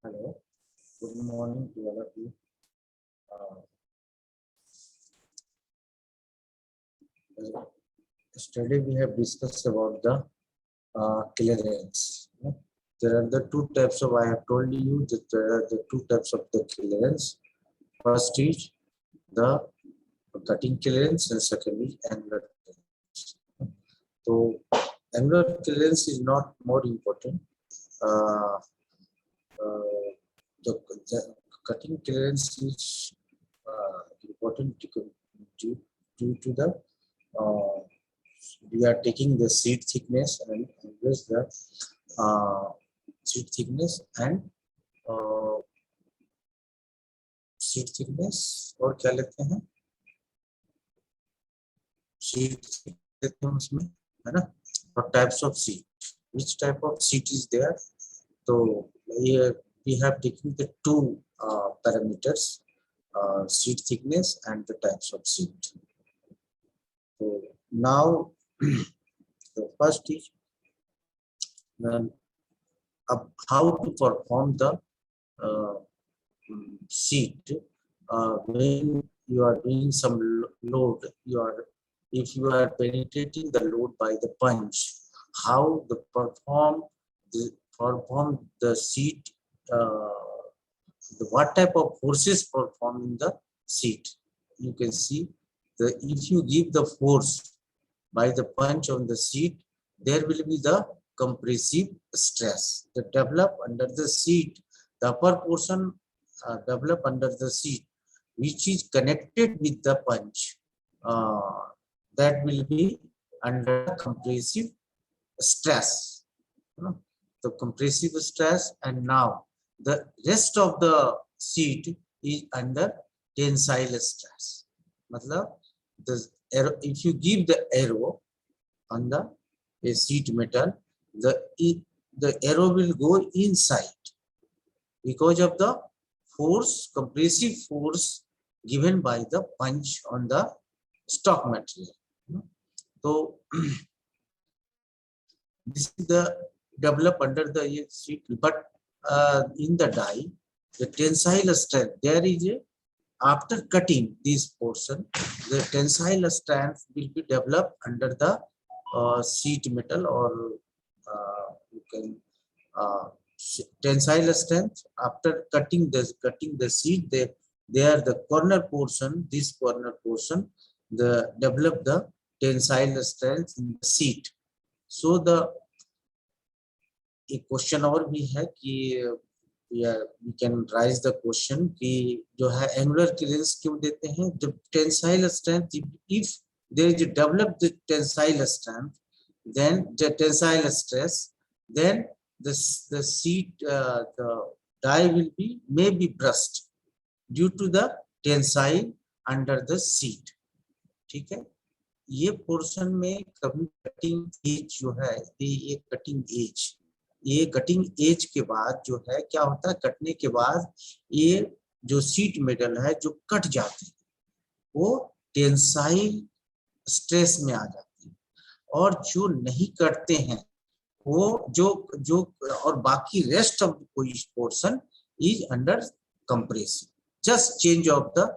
Hello, good morning to all of you. Uh, Yesterday we have discussed about the clearance. There are the two types of. I have told you that there are the two types of the clearance. First is the cutting clearance, and secondly angular clearance. So angular clearance is not more important. Uh, uh, the cutting clearance is important due to the uh, we are taking the seed thickness and always the uh, seed thickness and uh, seed thickness और क्या लेते हैं seed लेते हैं उसमें है ना और types of seed which type of seed is there so here we have taken the two parameters seed thickness and the types of seed so now the first is how to perform the seat when you are doing some load if you are penetrating the load by the punch how the perform the seat what type of forces perform in the seat you can see the if you give the force by the punch on the seat there will be the compressive stress that develop under the seat the upper portion develop under the seat which is connected with the punch that will be under compressive stress the compressive stress and now the rest of the seat is under tensile stress matlab the arrow, if you give the arrow on the sheet metal the arrow will go inside because of the force compressive force given by the punch on the stock material so this is the develop under the sheet but in the die the tensile strength there is a after cutting this portion the tensile strength will be developed under the sheet metal or you can tensile strength after cutting the sheet there the corner portion this corner portion the develop the tensile strength in the sheet so the एक question और भी है कि we can raise the question कि जो है angular clearance क्यों देते हैं जब tensile strength if there is a developed the tensile strength then the tensile stress then the sheet the die will be may be burst due to the tensile under the sheet ठीक है ये portion में कभी cutting edge जो है ये cutting edge ये cutting edge के बाद जो है क्या होता है कटने के बाद ये जो सीट मेटल है जो कट जाते हैं वो टेंसाइल स्ट्रेस में आ जाते हैं और जो नहीं कटते हैं वो जो और बाकी rest of portion is under compressive just change of the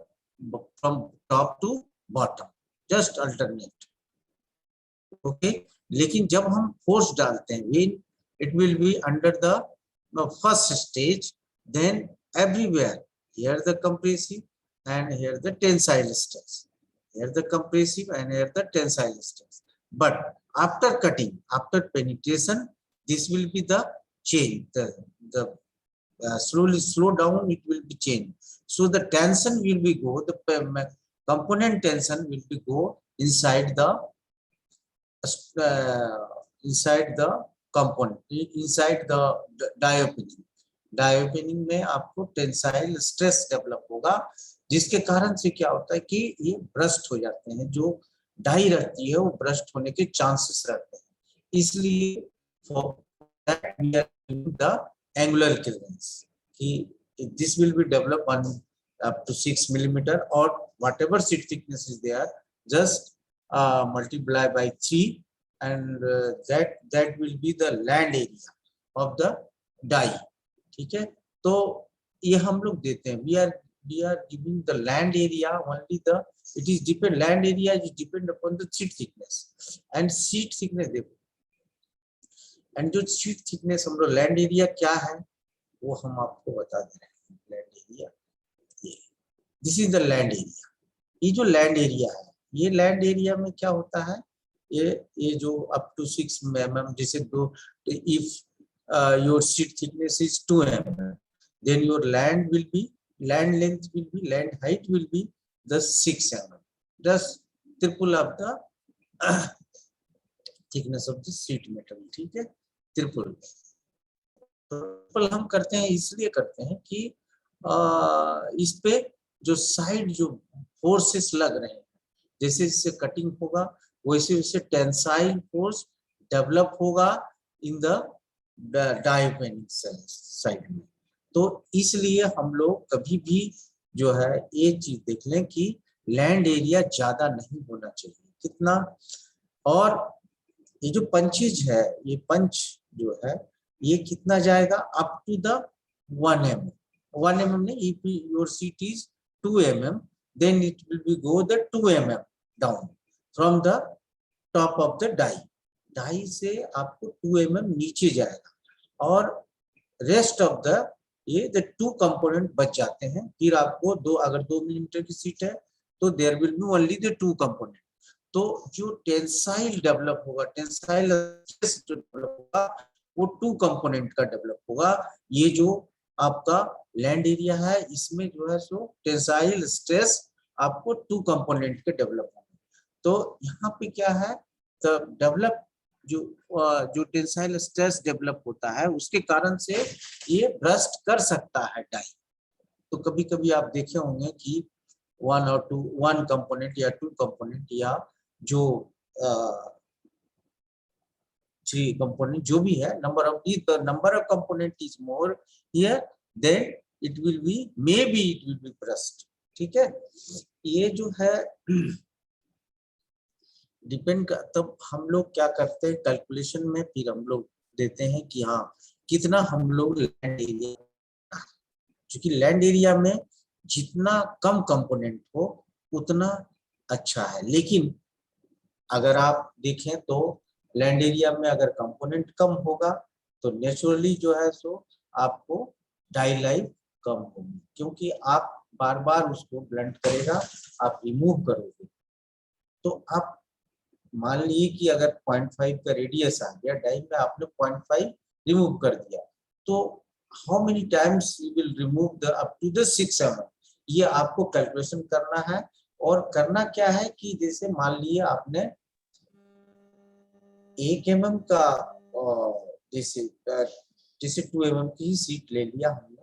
from top to bottom just alternate okay लेकिन जब हम फोर्स डालते हैं when it will be under the first stage then everywhere here the compressive and here the tensile stress here the compressive and here the tensile stress but after cutting after penetration this will be the change the slowly slow down it will be changed so the tension will be go the component tension will be go inside the component inside the die opening में आपको tensile stress develop होगा जिसके कारण से क्या होता है कि ये ब्रस्ट हो जाते हैं जो डाई रहती है वो ब्रस्ट होने के चांसेस रहते हैं इसलिए for that we are using the angular clearance कि this will be develop on up to 6 millimeter or whatever sheet thickness is there just multiply by 3 and that will be the land area of the die ठीक है तो ये हम लोग देते हैं, we are giving the land area only the, it is depend, land area is depend upon the sheet thickness and sheet thickness देखो, and जो शीट थिकनेस हम लोग लैंड एरिया क्या है वो हम आपको बता दे रहे हैं। लैंड एरिया ये, this is the land area. ये जो लैंड एरिया है, ये लैंड एरिया में क्या होता है, ये जो अप टू 6 mm, जैसे दो, if your sheet thickness is 2 mm, then your land will be, land length will be, land height will be the 6 mm, just triple of the thickness of the sheet metal, ठीक है, triple. Triple हम करते हैं, इसलिए करते हैं कि इस पे जो साइड जो फोर्सेस लग रहे हैं, जैसे जैसे कटिंग होगा वैसे वैसे टेंसाइल फोर्स डेवलप होगा in the die opening side में। तो इसलिए हम लोग कभी भी जो है ये चीज देख लें कि लैंड एरिया ज्यादा नहीं होना चाहिए, कितना, और ये जो पंचेज है, ये पंच जो है ये कितना जाएगा, up to the 1 mm, 1 mm नहीं, if your sheet is 2 mm then it will be go the 2 mm down from the top of the die, die से आपको 2 mm नीचे जाएगा, और रेस्ट ऑफ द ये द 2 कंपोनेंट बच जाते हैं। फिर आपको दो, अगर 2 मिलीमीटर की शीट है तो there will be only the 2 component. तो जो टेंसाइल डेवलप होगा, टेंसाइल स्ट्रेस जो डेवलप होगा वो 2 कंपोनेंट का डेवलप होगा। ये जो आपका लैंड एरिया है इसमें जो है सो टेंसाइल स्ट्रेस आपको 2 कंपोनेंट के डेवलप होंगे। तो यहाँ पे क्या है, तो डेवलप जो टेंसाइल स्ट्रेस डेवलप होता है उसके कारण से ये ब्रस्ट कर सकता है डाई। तो कभी कभी आप देखे होंगे कि 1 कंपोनेंट या 2 कंपोनेंट या जो 3 कंपोनेंट जो भी है, number of component is more here than it will be, may be it will be burst, ठीक है। ये जो है डिपेंड, तब हम लोग क्या करते हैं कैलकुलेशन में, फिर हम लोग देते हैं कि हाँ कितना हम लोग लैंड एरिया, क्योंकि लैंड एरिया में जितना कम कंपोनेंट हो उतना अच्छा है। लेकिन अगर आप देखें तो लैंड एरिया में अगर कंपोनेंट कम होगा तो नेचुरली जो है सो आपको डाई लाइफ कम होगी, क्योंकि आप बार बार उसको ब्लंट करेगा, आप रिमूव करोगे। तो आप मान लीजिए कि अगर 0.5 का रेडियस आ गया डाई में, आपने 0.5 रिमूव कर दिया, तो how many times you will remove the up to the 6 mm, ये आपको कैलकुलेशन करना है। और करना क्या है कि जैसे मान लीजिए आपने 1 mm का जैसे 2 mm की सीट ले लिया हमने,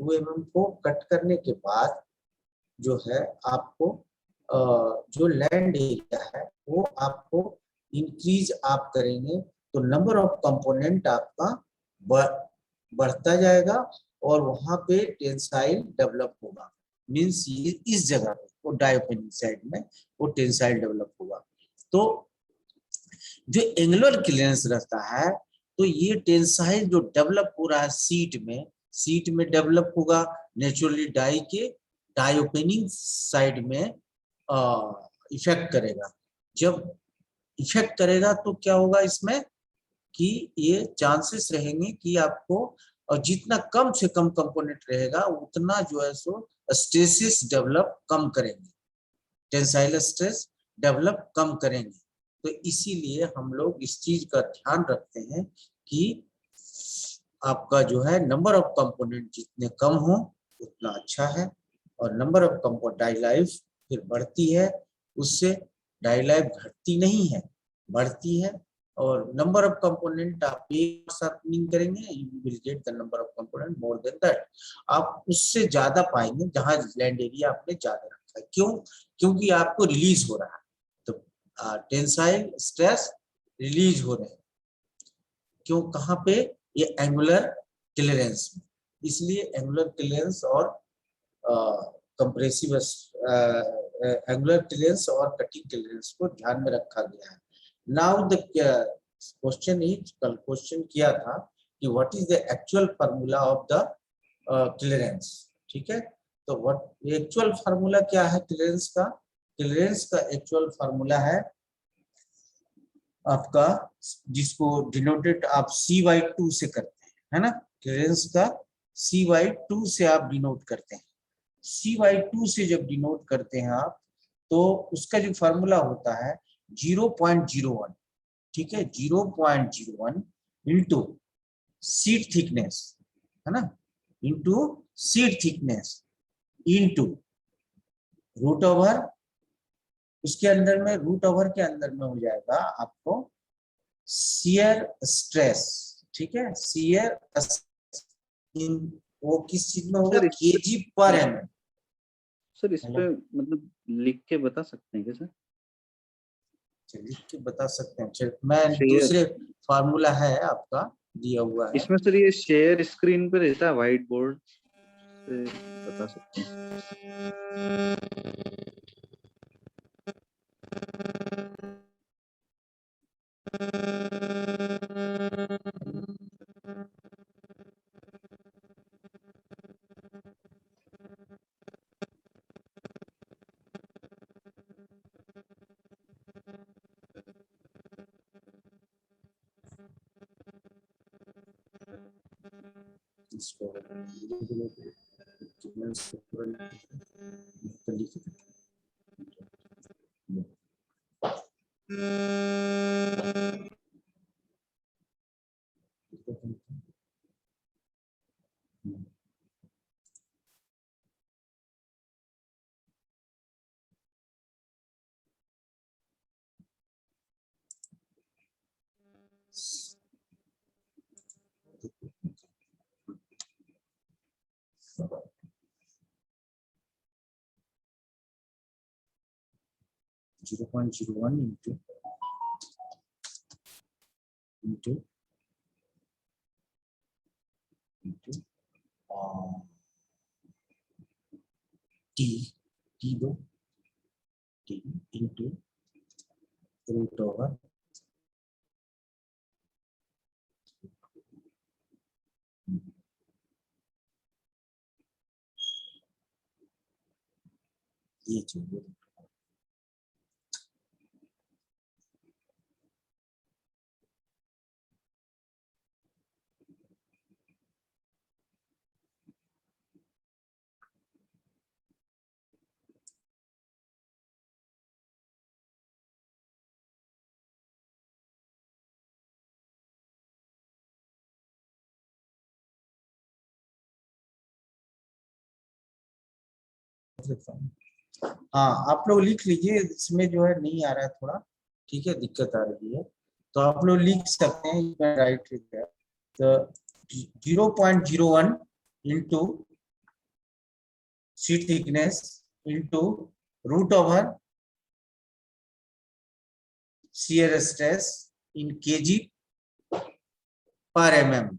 2 mm को कट करने के बाद जो है आपको जो लैंड एरिया है वो आपको इंक्रीज आप करेंगे तो नंबर ऑफ कंपोनेंट आपका बढ़ता जाएगा और वहां पे टेंसाइल डेवलप होगा। मींस इस जगह पे वो डाई ओपनिंग साइड में वो टेंसाइल डेवलप होगा। तो जो एंगुलर क्लियरेंस रहता है, तो ये टेंसाइल जो डेवलप हो रहा है सीट में डेवलप होगा नेचुरली, डाई के डाई ओपनिंग साइड में इफेक्ट करेगा। जब इफेक्ट करेगा तो क्या होगा इसमें कि ये चांसेस रहेंगे कि आपको, और जितना कम से कम कंपोनेंट रहेगा उतना जो है सो स्ट्रेसेस डेवलप कम करेंगे, टेंसाइल स्ट्रेस डेवलप कम करेंगे। तो इसीलिए हम लोग इस चीज का ध्यान रखते हैं कि आपका जो है नंबर ऑफ कंपोनेंट जितने कम हो उतना अच्छा है, और number of component die life फिर बढ़ती है, उससे डाई लाइफ घटती नहीं है, बढ़ती है। और नंबर ऑफ कंपोनेंट आप एक साथ मीन करेंगे, you will get the number of component more than that, आप उससे ज्यादा पाएंगे जहां लैंड एरिया आपने ज्यादा रखा है। क्यों? क्योंकि आपको रिलीज हो रहा है, तो टेंसाइल स्ट्रेस रिलीज हो रहे हैं। क्यों? कहाँ पे? ये एंगुलर क्लियरेंस में। इसलिए एंगुलर क्लियरेंस और कंप्रेसिव एंगुलर क्लियरेंस और कटिंग क्लियरेंस को ध्यान में रखा गया है। नाउ द क्वेश्चन इज, कल क्वेश्चन किया था कि what is the actual formula of the clearance. ठीक है, तो व्हाट एक्चुअल फार्मूला क्या है क्लियरेंस का? क्लियरेंस का एक्चुअल फार्मूला है आपका, जिसको डिनोटेड आप CY2 से करते हैं, है ना? क्लियरेंस का CY2 से आप डिनोट करते हैं। CY2 से जब डिनोट करते हैं आप, तो उसका जो फार्मूला होता है 0.01, ठीक है, 0.01 इंटू सीट थिकनेस, है ना, into sheet thickness into root over, उसके अंदर में रूट ओवर के अंदर में हो जाएगा आपको शियर स्ट्रेस। ठीक है, शियर वो किस चीज में होगा? सर केजी पर एमएम। सर इस पे मतलब लिख के बता सकते हैं क्या सर? लिख के बता सकते हैं। चलिए, मैं शेयर, दूसरे फार्मूला है आपका दिया हुआ है। इसमें सर ये शेयर स्क्रीन पे रहता है व्हाइट बोर्ड से बता सकते हैं। इसको zero point zero one into into into T, T दो, टी इंटू रूट ओवर ये चाहिए। हाँ, आप लोग लिख लीजिए, इसमें जो है नहीं आ रहा है थोड़ा, ठीक है, दिक्कत आ रही है, तो आप लोग लिख सकते हैं राइट है। तो 0.01 into sheet thickness into root over shear stress in KG पर एमएम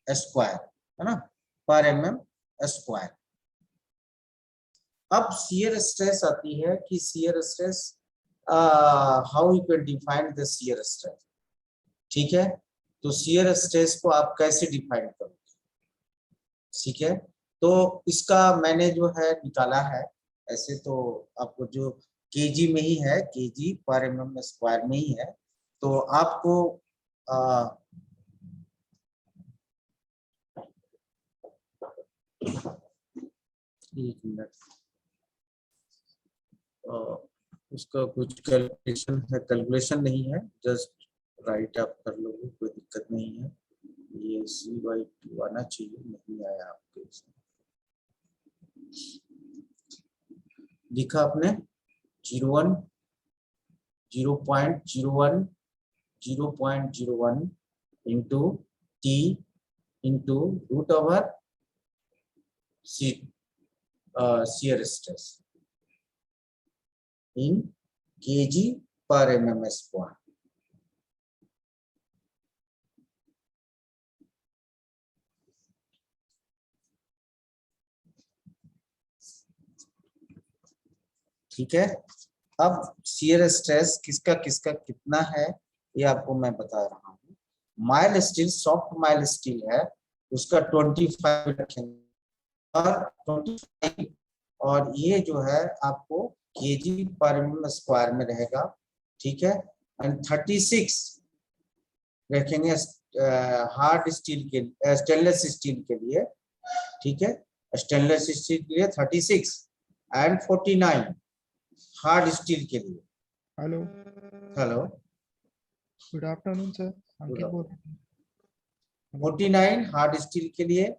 स्क्वायर, है ना, पर एमएम स्क्वायर। अब शियर स्ट्रेस आती है कि shear stress, how you can define the shear stress. ठीक है, तो शियर स्ट्रेस को आप कैसे डिफाइन करोगे? ठीक है, तो इसका मैंने जो है निकाला है, ऐसे तो आपको जो केजी में ही है, केजी पर एमएम स्क्वायर में ही है, तो आपको एक मिनट, उसका कुछ कैलकुलेशन है, कैलकुलेशन नहीं है, जस्ट राइट आप कर लोगे, कोई दिक्कत नहीं है। ये CY2 आना चाहिए, नहीं आया आपके इसमें। लिखा आपने 01 0.01 0.01 into T into root over shear stress in KG पर एमएम स्क्वायर। ठीक है, अब शियर स्ट्रेस किसका किसका कितना है ये आपको मैं बता रहा हूँ। Mile steel, soft mile steel है उसका 25 रखेंगे और 25 और ये जो है आपको केजी पर स्क्वायर में रहेगा, ठीक है। एंड 36 रखेंगे हार्ड स्टील के स्टेनलेस स्टील के लिए, ठीक है। स्टेनलेस स्टील के लिए 36 एंड 49 हार्ड स्टील के लिए। Hello, hello, good afternoon sir, Ankit बोल रहा हूँ। 49 हार्ड स्टील के लिए,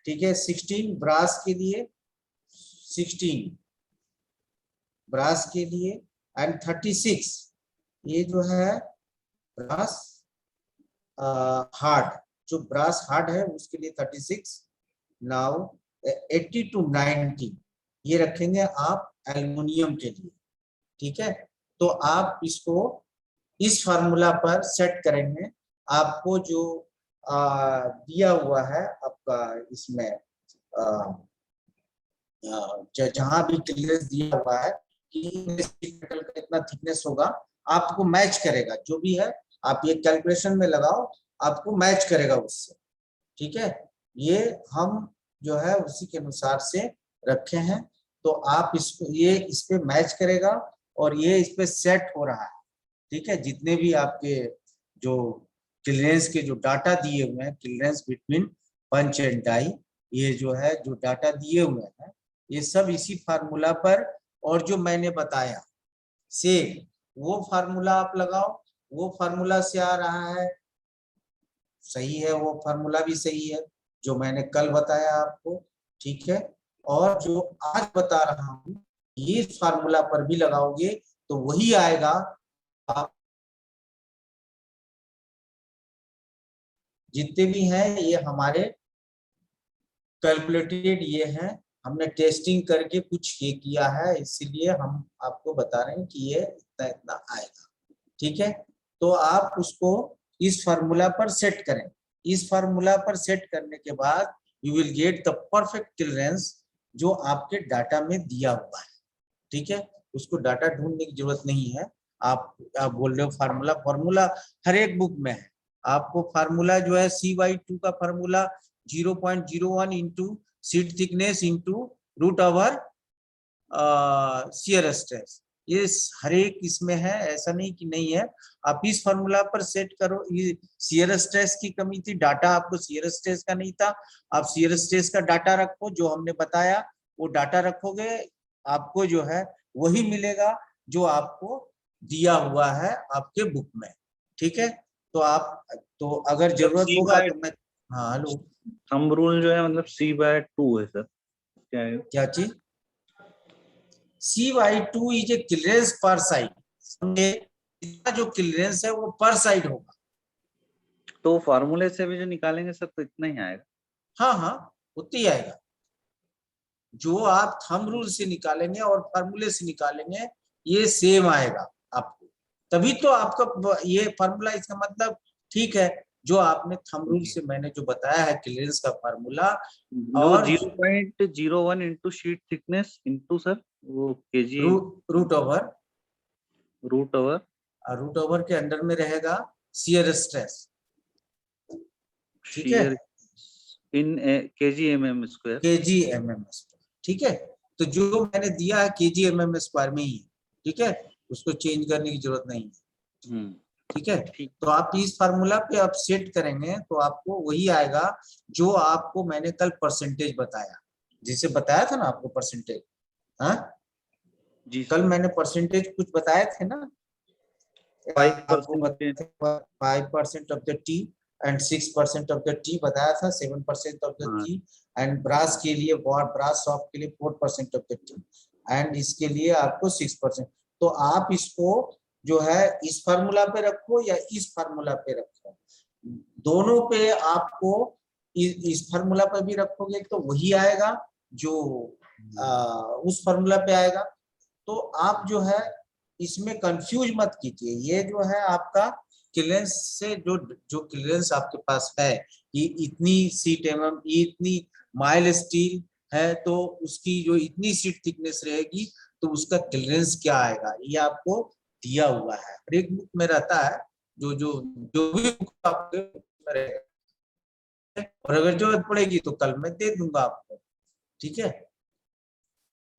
ठीक है। 16 ब्रास के लिए, 16 ब्रास के लिए एंड 36 ये जो है ब्रास हार्ड, जो ब्रास हार्ड है उसके लिए 36। नाउ 80 to 90 ये रखेंगे आप एल्युमिनियम के लिए, ठीक है। तो आप इसको इस फार्मूला पर सेट करेंगे। आपको जो दिया हुआ है आपका इसमें जहां भी क्लियरेंस दिया हुआ है कि मेटल का इतना थिकनेस होगा, आपको मैच करेगा जो भी है। आप ये कैलकुलेशन में लगाओ, आपको मैच करेगा उससे, ठीक है। ये हम जो है उसी के अनुसार से रखे हैं। तो आप इसको ये इस पे मैच करेगा और ये इस पे सेट हो रहा है, ठीक है। जितने भी आपके जो क्लियरेंस के जो डाटा दिए हुए हैं, clearance between punch and die, ये जो है जो डाटा दिए हुए हैं ये सब इसी फार्मूला पर, और जो मैंने बताया सेम वो फार्मूला आप लगाओ। वो फार्मूला से आ रहा है, सही है, वो फार्मूला भी सही है जो मैंने कल बताया आपको, ठीक है। और जो आज बता रहा हूँ ये फार्मूला पर भी लगाओगे तो वही आएगा। आप जितने भी हैं ये हमारे कैलकुलेटेड ये हैं, हमने टेस्टिंग करके कुछ ये किया है, इसीलिए हम आपको बता रहे हैं कि ये इतना इतना आएगा, ठीक है। तो आप उसको इस फार्मूला पर सेट करें। इस फार्मूला पर सेट करने के बाद you will get the perfect clearance जो आपके डाटा में दिया हुआ है, ठीक है। उसको डाटा ढूंढने की जरूरत नहीं है। आप बोल रहे हो फार्मूला, फार्मूला हर एक बुक में है। आपको फार्मूला जो है CY2 का formula 0.01 into sheet thickness into root over shear stress, ये हर एक इसमें है, ऐसा नहीं कि नहीं है। आप इस फार्मूला पर सेट करो। ये शियर स्ट्रेस की कमी थी, डाटा आपको शियर स्ट्रेस का नहीं था, आप शियर स्ट्रेस का डाटा रखो, जो हमने बताया वो डाटा रखोगे, आपको जो है वही मिलेगा जो आपको दिया हुआ है आपके बुक में, ठीक है। तो आप तो अगर जरूरत होगा तो मैं, हाँ हेलो, थंब रूल जो है मतलब C/2 है सर, क्या है? क्या चीज? CY2 इज ए क्लियरेंस पर साइड, इसका जो क्लियरेंस है वो पर साइड होगा। तो फार्मूले से भी जो निकालेंगे सर तो इतना ही आएगा। हाँ हाँ, उतना ही आएगा। जो आप थंब रूल से निकालेंगे और फार्मूले से निकालेंगे ये सेम आएगा आपको, तभी तो आपका ये फार्मूला, इसका मतलब ठीक है जो आपने थंब रूल से मैंने जो बताया है क्लियरेंस का फार्मूला, और 0.01 into sheet thickness into sir वो KG root over, root over root over के अंडर में रहेगा शियर स्ट्रेस, ठीक है, शेयर इन kg/mm²। kg/mm², ठीक है। तो जो मैंने दिया है kg/mm² में ही है, ठीक है, उसको चेंज करने की जरूरत नहीं है, ठीक है। तो आप इस फार्मूला पे आप सेट करेंगे तो आपको वही आएगा जो आपको मैंने कल परसेंटेज बताया, जिसे बताया था ना आपको परसेंटेज, हाँ जी कल मैंने परसेंटेज कुछ बताए थे ना, 5% of the T and 6% of the T बताया था, 7% of the T and brass के लिए, ब्रास सॉफ्ट के लिए 4% ऑफ द टी एंड इसके लिए आपको 6%। तो आप इसको जो है इस फार्मूला पे रखो या इस फार्मूला पे रखो, दोनों पे आपको इस फार्मूला पे भी रखोगे तो वही आएगा जो उस फार्मूला पे आएगा। तो आप जो है इसमें कंफ्यूज मत कीजिए, ये जो है आपका क्लियरेंस से जो जो क्लियरेंस आपके पास है, ये इतनी सीट ये इतनी माइल स्टील है तो उसकी जो इतनी सीट थिकनेस रहेगी तो उसका क्लियरेंस क्या आएगा, ये आपको दिया हुआ है, हर एक बुक में रहता है, जो जो जो भी बुक आपके में रहेगा। और अगर जरूरत पड़ेगी तो कल मैं दे दूंगा आपको। ठीक है,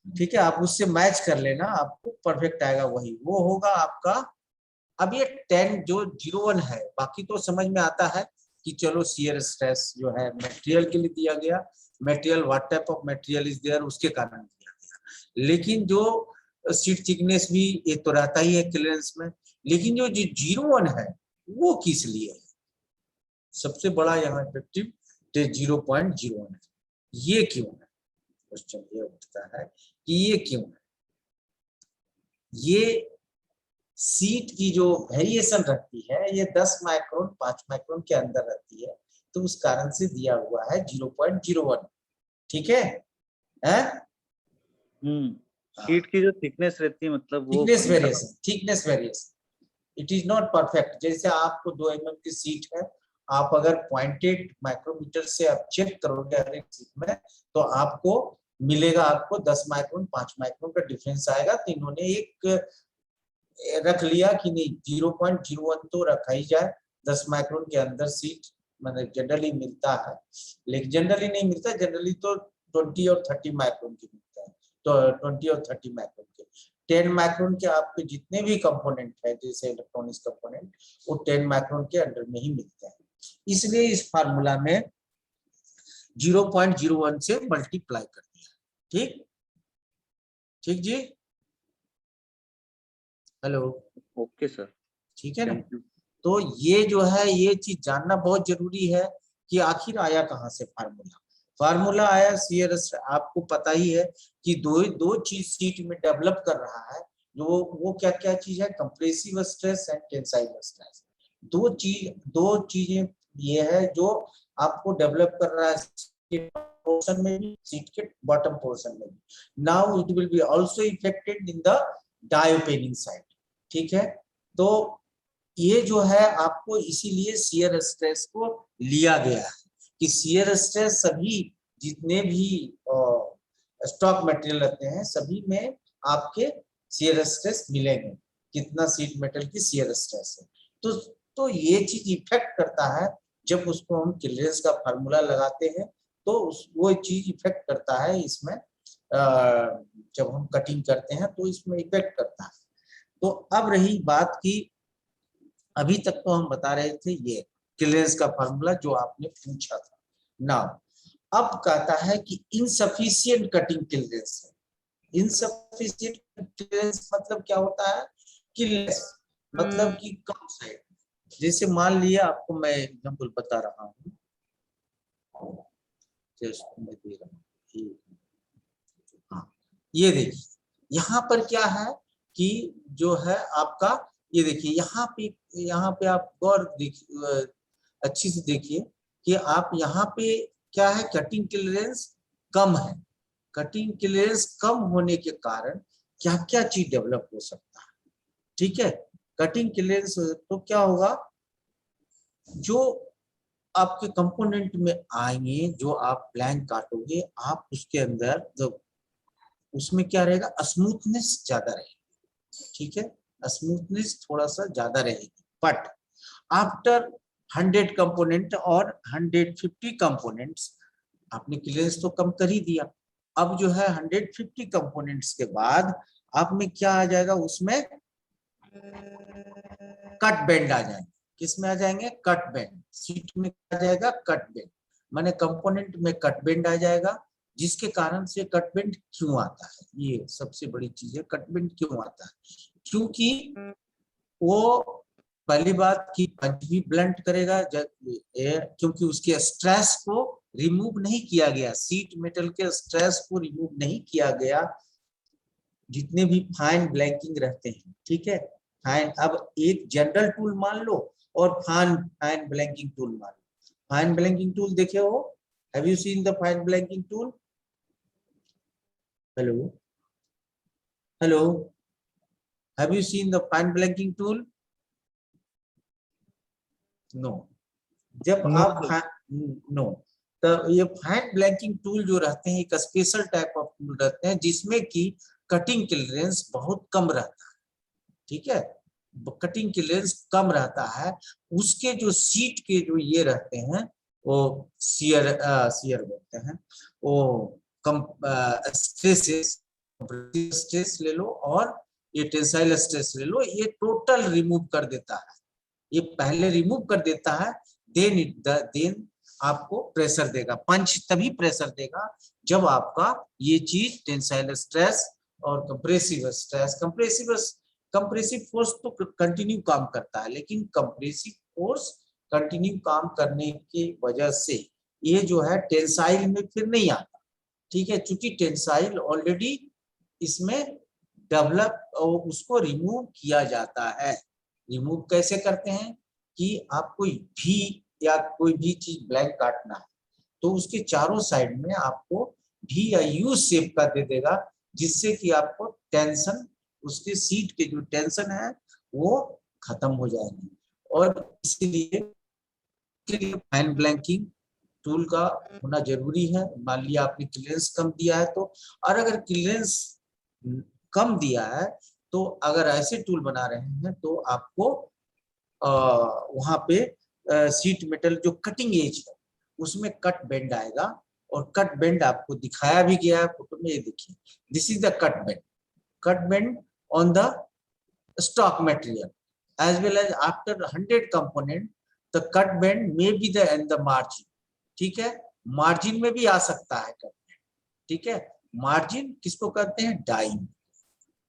ठीक है, आप उससे मैच कर लेना, आपको परफेक्ट आएगा, वही वो होगा आपका। अब ये 10 जो 01 है, बाकी तो समझ में आता है कि चलो शियर स्ट्रेस जो है मटेरियल के लिए दिया गया, material what type of material is there उसके कारण दिया गया। लेकिन जो शीट थिकनेस भी ये तो रहता ही है क्लियरेंस में, लेकिन जो 01 है वो किस लिए है? सबसे बड़ा यहाँ इफेक्टिव 0.01 है। ये क्यों है? क्वेश्चन ये उठता है कि ये क्यों है? ये सीट की जो वेरिएशन रहती है ये 10 माइक्रोन 5 माइक्रोन के अंदर रहती है, तो उस कारण से दिया हुआ है 0.01। ठीक है, शीट की जो थिकनेस रहती है मतलब वो thickness variation, thickness variation it is not perfect. जैसे आपको 2 mm की सीट है, आप अगर 0.8 माइक्रोमीटर से आप चेक करोगे हर एक सीट में, तो आपको मिलेगा आपको 10 माइक्रोन 5 माइक्रोन का डिफरेंस आएगा। तो इन्होंने एक रख लिया कि नहीं 0.01 तो रखा ही जाए, 10 माइक्रोन के अंदर सीट मतलब जनरली मिलता है, लेकिन जनरली नहीं मिलता, जनरली तो 20 और 30 माइक्रोन की मिलता है, तो 20 और 30 माइक्रोन के। 10 माइक्रोन के आपके जितने भी कंपोनेंट है जैसे इलेक्ट्रॉनिक्स कंपोनेंट, वो 10 माइक्रोन के अंडर में ही मिलते हैं। इसलिए इस फार्मूला में 0.01 से मल्टीप्लाई कर दिया। ठीक, ठीक जी, हेलो, ओके सर, ठीक है ना? Thank you. तो ये जो है ये चीज जानना बहुत जरूरी है कि आखिर आया कहाँ से फार्मूला। फार्मूला आया शियर, आपको पता ही है कि दो चीज सीट में डेवलप कर रहा है, जो वो क्या क्या चीज है, compressive stress and tensile stress. दो चीजें ये है जो आपको डेवलप कर रहा है पोर्शन में भी, सीट के बॉटम पोर्शन में भी। Now it will be also affected in the die opening side. ठीक है, तो ये जो है आपको इसीलिए शियर स्ट्रेस को लिया गया है कि शियर स्ट्रेस सभी जितने भी स्टॉक मटेरियल रहते हैं सभी में आपके शियर स्ट्रेस मिलेंगे, कितना सीट मेटल की शियर स्ट्रेस है। तो ये चीज इफेक्ट करता है जब उसको हम क्लियरेंस का फार्मूला लगाते हैं, तो वो चीज इफेक्ट करता है इसमें। जब हम कटिंग करते हैं तो इसमें इफेक्ट करता है। तो अब रही बात की, अभी तक तो हम बता रहे थे ये क्लियरेंस का फार्मूला जो आपने पूछा था। नाउ अब कहता है कि इनसफिशिएंट कटिंग क्लियरेंस है। इनसफिशिएंट क्लियरेंस मतलब क्या होता है कि लेस मतलब कि कम साइड। जैसे मान लिया आपको मैं एग्जांपल बता रहा हूँ, जस्ट मैं दे रहा हूँ, हाँ ये देखिए यहाँ पर क्या है कि जो है आपका ये देखिए यहाँ पे आप गौर देखिए, अच्छी से देखिए कि आप यहाँ पे क्या है, कटिंग क्लियरेंस कम है। कटिंग क्लियरेंस कम होने के कारण क्या क्या चीज डेवलप हो सकता है। ठीक है, कटिंग क्लियरेंस तो क्या होगा, जो आपके कंपोनेंट में आएंगे, जो आप ब्लैंक काटोगे, आप उसके अंदर जब उसमें क्या रहेगा, स्मूथनेस ज्यादा रहेगी। ठीक है, स्मूथनेस थोड़ा सा ज्यादा रहेगी, बट आफ्टर 100 कंपोनेंट और 150 कंपोनेंट्स आपने क्लियरेंस तो कम कर ही दिया। अब जो है 150 कंपोनेंट्स के बाद आप में क्या आ जाएगा, उसमें कट बेंड आ जाएंगे। किसमें आ जाएंगे, कट बेंड। सीट में आ जाएगा कट बेंड, माने कंपोनेंट में कट बेंड आ जाएगा। जिसके कारण से कट बेंड क्यों आता है, ये सबसे बड़ी चीज है, कट बेंड क्यों आता है, क्योंकि वो पहली बात की पंच भी ब्लंट करेगा क्योंकि उसके स्ट्रेस को रिमूव नहीं किया गया, सीट मेटल के स्ट्रेस को रिमूव नहीं किया गया, जितने भी फाइन ब्लैंकिंग रहते हैं। ठीक है, फाइन, अब एक जनरल टूल मान लो और फाइन ब्लैंकिंग टूल मान लो। फाइन ब्लैंकिंग टूल देखे हो, have you seen the fine blanking tool? Hello hello, have you seen the fine blanking tool? No. जब No, आप नो, तो ये फाइन ब्लैंकिंग टूल जो रहते हैं एक स्पेशल टाइप ऑफ टूल रहते हैं जिसमें कि कटिंग क्लियरेंस बहुत कम रहता है। ठीक है, कटिंग क्लियरेंस कम रहता है, उसके जो सीट के जो ये रहते हैं वो शियर बोलते हैं, वो कम स्ट्रेस ले लो और ये टेंसाइल स्ट्रेस ले लो, ये टोटल रिमूव कर देता है, ये पहले रिमूव कर देता है, देन आपको प्रेशर देगा। पंच तभी प्रेशर देगा जब आपका ये चीज टेंसाइल स्ट्रेस और कंप्रेसिव फोर्स तो कंटिन्यू काम करता है, लेकिन कंप्रेसिव फोर्स कंटिन्यू काम करने की वजह से ये जो है टेंसाइल में फिर नहीं आता, ठीक है, क्योंकि टेंसाइल ऑलरेडी इसमें डेवलप और उसको रिमूव किया जाता है। रिमूव कैसे करते हैं कि आप कोई भी या कोई भी चीज ब्लैंक काटना है तो उसके चारों साइड में आपको भी या यू शेप का दे देगा, जिससे कि आपको टेंशन, उसके सीट के जो टेंशन है वो खत्म हो जाएगी। और इसीलिए फाइन ब्लैंकिंग टूल का होना जरूरी है। मान लिया आपने क्लियरेंस कम दिया है तो, और अगर क्लियरेंस कम दिया है तो अगर ऐसे टूल बना रहे हैं तो आपको वहां पे सीट मेटल जो कटिंग एज है उसमें कट बेंड आएगा, और कट बेंड आपको दिखाया भी गया है फोटो में, ये देखिए, this is the cut bend on the stock material as well as after 100 component the cut bend may be the in the margin, ठीक है, मार्जिन में भी आ सकता है कट बेंड, ठीक है। मार्जिन किसको कहते हैं,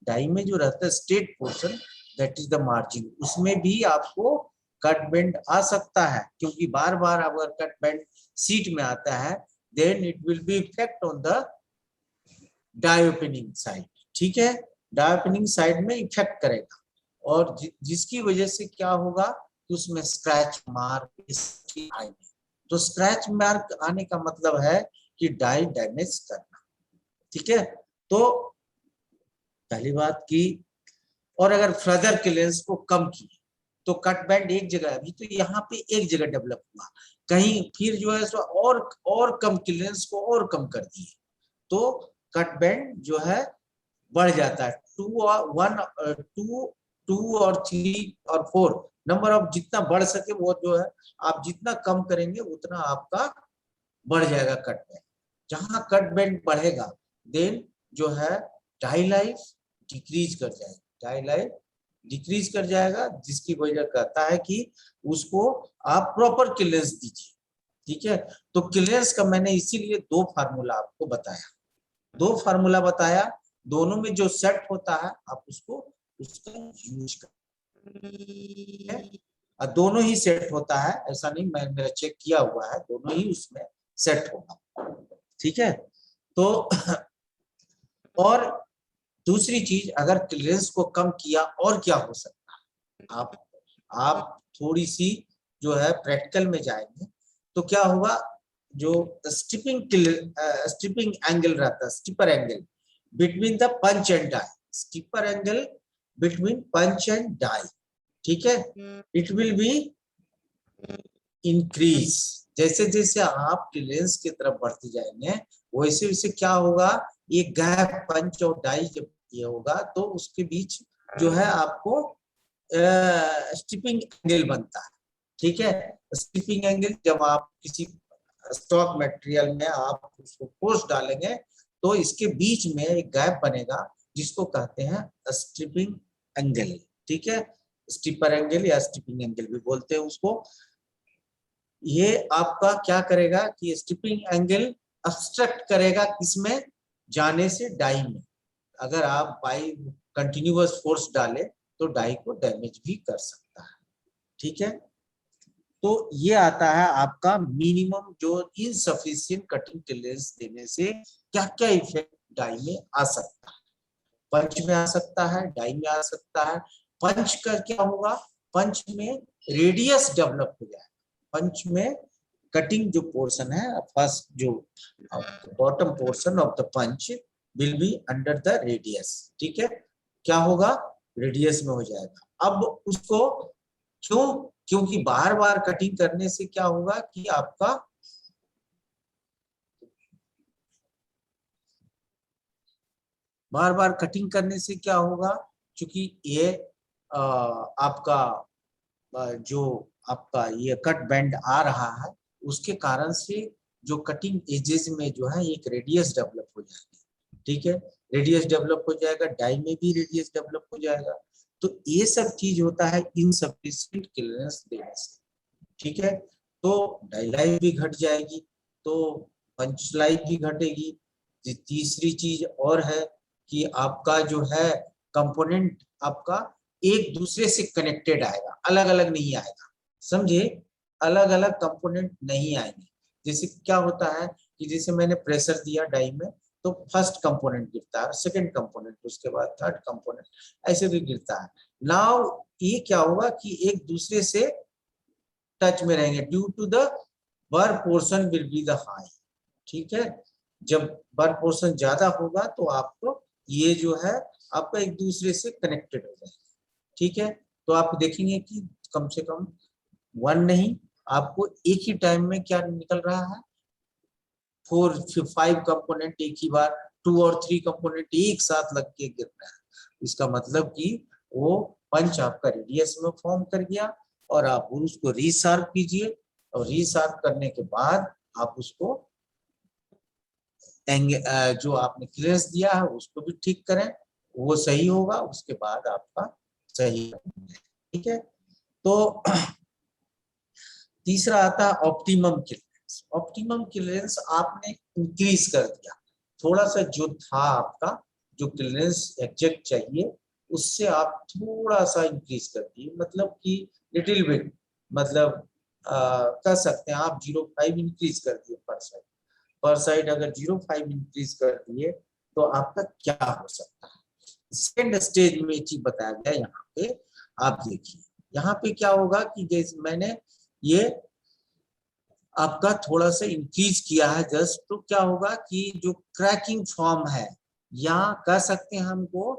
डाई में जो रहता है straight portion that is the margin, उसमें भी आपको कट बेंड आ सकता है, क्योंकि बार बार अगर कट बेंड सीट में आता है then it will be effect on the die opening side, ठीक है, डाई ओपनिंग साइड में इफेक्ट करेगा, और जिसकी वजह से क्या होगा कि उसमें स्क्रैच मार्क आएंगे। तो स्क्रैच मार्क आने का मतलब है कि डाई डैमेज करना, ठीक है। तो पहली बात की, और अगर फर्दर क्लियरेंस को कम किए तो कट बैंड एक जगह, अभी तो यहाँ पे एक जगह डेवलप हुआ, कहीं फिर जो है सो और कम क्लियरेंस को और कम कर दिए तो कट बैंड जो है बढ़ जाता है, 2 और 3 और 4 नंबर ऑफ जितना बढ़ सके वो जो है, आप जितना कम करेंगे उतना आपका बढ़ जाएगा कट बैंड। जहां कट बैंड बढ़ेगा देन जो है डाई लाइफ डिक्रीज कर जाएगा, डाई लाइफ डिक्रीज कर जाएगा, जिसकी वजह कहता है कि उसको आप प्रॉपर क्लियरेंस दीजिए, ठीक है। तो क्लियरेंस का मैंने इसीलिए 2 फार्मूला आपको बताया, 2 फार्मूला बताया, दोनों में जो सेट होता है आप उसका यूज कर, दोनों ही सेट होता है, ऐसा नहीं, मेरा चेक किया हुआ है, दोनों ही उसमें सेट होगा, ठीक है। तो और दूसरी चीज, अगर क्लियरेंस को कम किया और क्या हो सकता है, आप थोड़ी सी जो है प्रैक्टिकल में जाएंगे तो क्या होगा, जो स्टिपिंग एंगल रहता है, stripper angle between the punch and die, stripper angle between punch and die, ठीक है, इट विल बी इंक्रीज। जैसे जैसे आप क्लियरेंस की तरफ बढ़ते जाएंगे वैसे वैसे क्या होगा, ये गैप पंच और डाई जब ये होगा तो उसके बीच जो है आपको स्टिपिंग एंगल बनता है, ठीक है। स्टिपिंग एंगल जब आप किसी स्टॉक मटेरियल में आप उसको फोर्स डालेंगे तो इसके बीच में एक गैप बनेगा जिसको कहते हैं स्टिपिंग एंगल, ठीक है, स्टिपर एंगल या स्टिपिंग एंगल भी बोलते हैं उसको। ये आपका क्या करेगा कि स्टिपिंग एंगल ऑब्स्ट्रक्ट करेगा किसमें, जाने से डाई में, अगर आप बाई कंटिन्यूअस फोर्स डाले तो डाई को डैमेज भी कर सकता है, ठीक है। तो ये आता है आपका मिनिमम, जो इनसफिशिएंट कटिंग क्लियरेंस देने से क्या क्या इफेक्ट डाई में आ सकता है, पंच में आ सकता है, डाई में आ सकता है। पंच का क्या होगा, पंच में रेडियस डेवलप हो जाएगा, पंच में कटिंग जो पोर्शन है, फर्स्ट जो bottom portion of the punch will be under the radius, ठीक है, क्या होगा, रेडियस में हो जाएगा। अब उसको क्योंकि बार बार कटिंग करने से क्या होगा कि आपका बार बार कटिंग करने से क्या होगा, क्योंकि ये आपका जो आपका ये कट बैंड आ रहा है उसके कारण से जो कटिंग एजेस में जो है एक रेडियस डेवलप हो जाएगा। ठीक है, रेडियस डेवलप हो जाएगा, डाई में भी रेडियस डेवलप हो जाएगा। तो ये सब चीज होता है इनसफिशिएंट क्लियरेंस देने से। ठीक है, तो डाई लाइफ भी घट जाएगी, तो पंच लाइफ भी घटेगी। तीसरी चीज और है कि आपका जो है कंपोनेंट आपका एक दूसरे से कनेक्टेड आएगा, अलग अलग नहीं आएगा। समझे, अलग अलग कंपोनेंट नहीं आएंगे। जैसे क्या होता है कि जैसे मैंने प्रेशर दिया डाई में, तो फर्स्ट कंपोनेंट गिरता है, सेकंड कंपोनेंट, उसके बाद थर्ड कंपोनेंट, ऐसे भी गिरता है। नाउ ये क्या होगा कि एक दूसरे से टच में रहेंगे ड्यू टू द बर portion will be the high. ठीक है, जब बर पोर्शन ज्यादा होगा तो आपको ये जो है आपका एक दूसरे से कनेक्टेड हो जाएगा। ठीक है, तो आप देखेंगे कि कम से कम वन नहीं, आपको एक ही टाइम में क्या निकल रहा है, 4-5 कंपोनेंट एक ही बार, 2 और 3 कंपोनेंट एक साथ लग के गिर रहा है। इसका मतलब कि वो पंच आपका रेडियस में फॉर्म कर गया, और आप उसको रीशार्प कीजिए, और रीशार्प करने के बाद आप उसको जो आपने क्लियरेंस दिया है उसको भी ठीक करें, वो सही होगा, उसके बाद आपका सही। ठीक है, तो तीसरा आता है ऑप्टिमम क्लियरेंस। ऑप्टिमम क्लियरेंस आपने इंक्रीज कर दिया, थोड़ा सा जो था आपका जो क्लियरेंस एग्जैक्ट चाहिए उससे आप थोड़ा सा इंक्रीज कर दिए, मतलब कि लिटिल बिट, मतलब कह सकते हैं आप 0.5 इंक्रीज कर दिए पर साइड अगर 0.5 इंक्रीज कर दिए तो आपका क्या हो सकता है। सेकेंड स्टेज में चीज बताया गया यहाँ पे, आप देखिए यहाँ पे क्या होगा कि जैसे मैंने ये आपका थोड़ा सा इंक्रीज किया है जस्ट, तो क्या होगा कि जो क्रैकिंग फॉर्म है, यहाँ कह सकते हैं हमको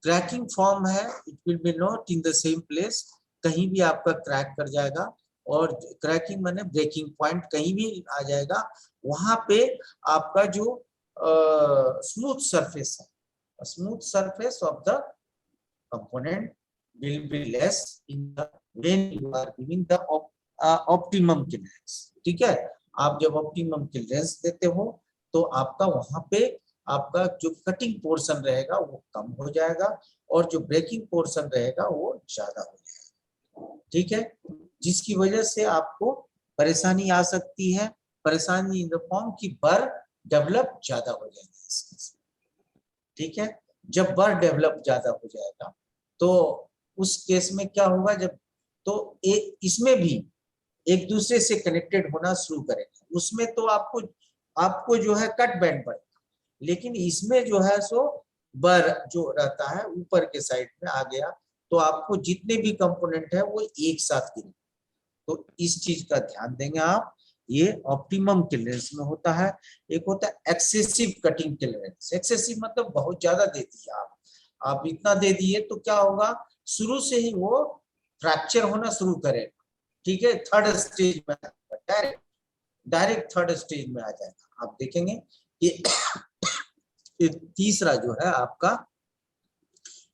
क्रैकिंग फॉर्म है, it will B not in the same place, कहीं भी आपका क्रैक कर जाएगा, और क्रैकिंग माने ब्रेकिंग पॉइंट कहीं भी आ जाएगा, वहां पे आपका जो स्मूथ सरफेस है, smooth surface of the component will be less in the when you are giving the optimum clearance। ठीक है, आप जब ऑप्टिमम क्लियरेंस देते हो तो आपका वहां पे आपका जो कटिंग पोर्शन रहेगा वो कम हो जाएगा, और जो ब्रेकिंग पोर्शन रहेगा वो ज्यादा हो जाएगा। ठीक है, जिसकी वजह से आपको परेशानी आ सकती है, परेशानी इन द फॉर्म की बर डेवलप ज्यादा हो जाएगा। ठीक है, जब बर डेवलप ज्यादा हो जाएगा तो उस केस में क्या होगा, जब तो इसमें भी एक दूसरे से कनेक्टेड होना शुरू करेगा, उसमें तो आपको जो है कट बैंड पड़ेगा, लेकिन इसमें जो है सो बर जो रहता है ऊपर के साइड में आ गया, तो आपको जितने भी कंपोनेंट है वो एक साथ गिरे। तो इस चीज का ध्यान देंगे आप, ये ऑप्टिमम क्लियरेंस में होता है। एक होता है एक्सेसिव कटिंग क्लियरेंस। एक्सेसिव मतलब बहुत ज्यादा दे दिया आप इतना दे दिए तो क्या होगा, शुरू से ही वो फ्रैक्चर होना शुरू करेगा। ठीक है, थर्ड स्टेज में डायरेक्ट थर्ड स्टेज में आ जाएगा। आप देखेंगे कि तीसरा जो है आपका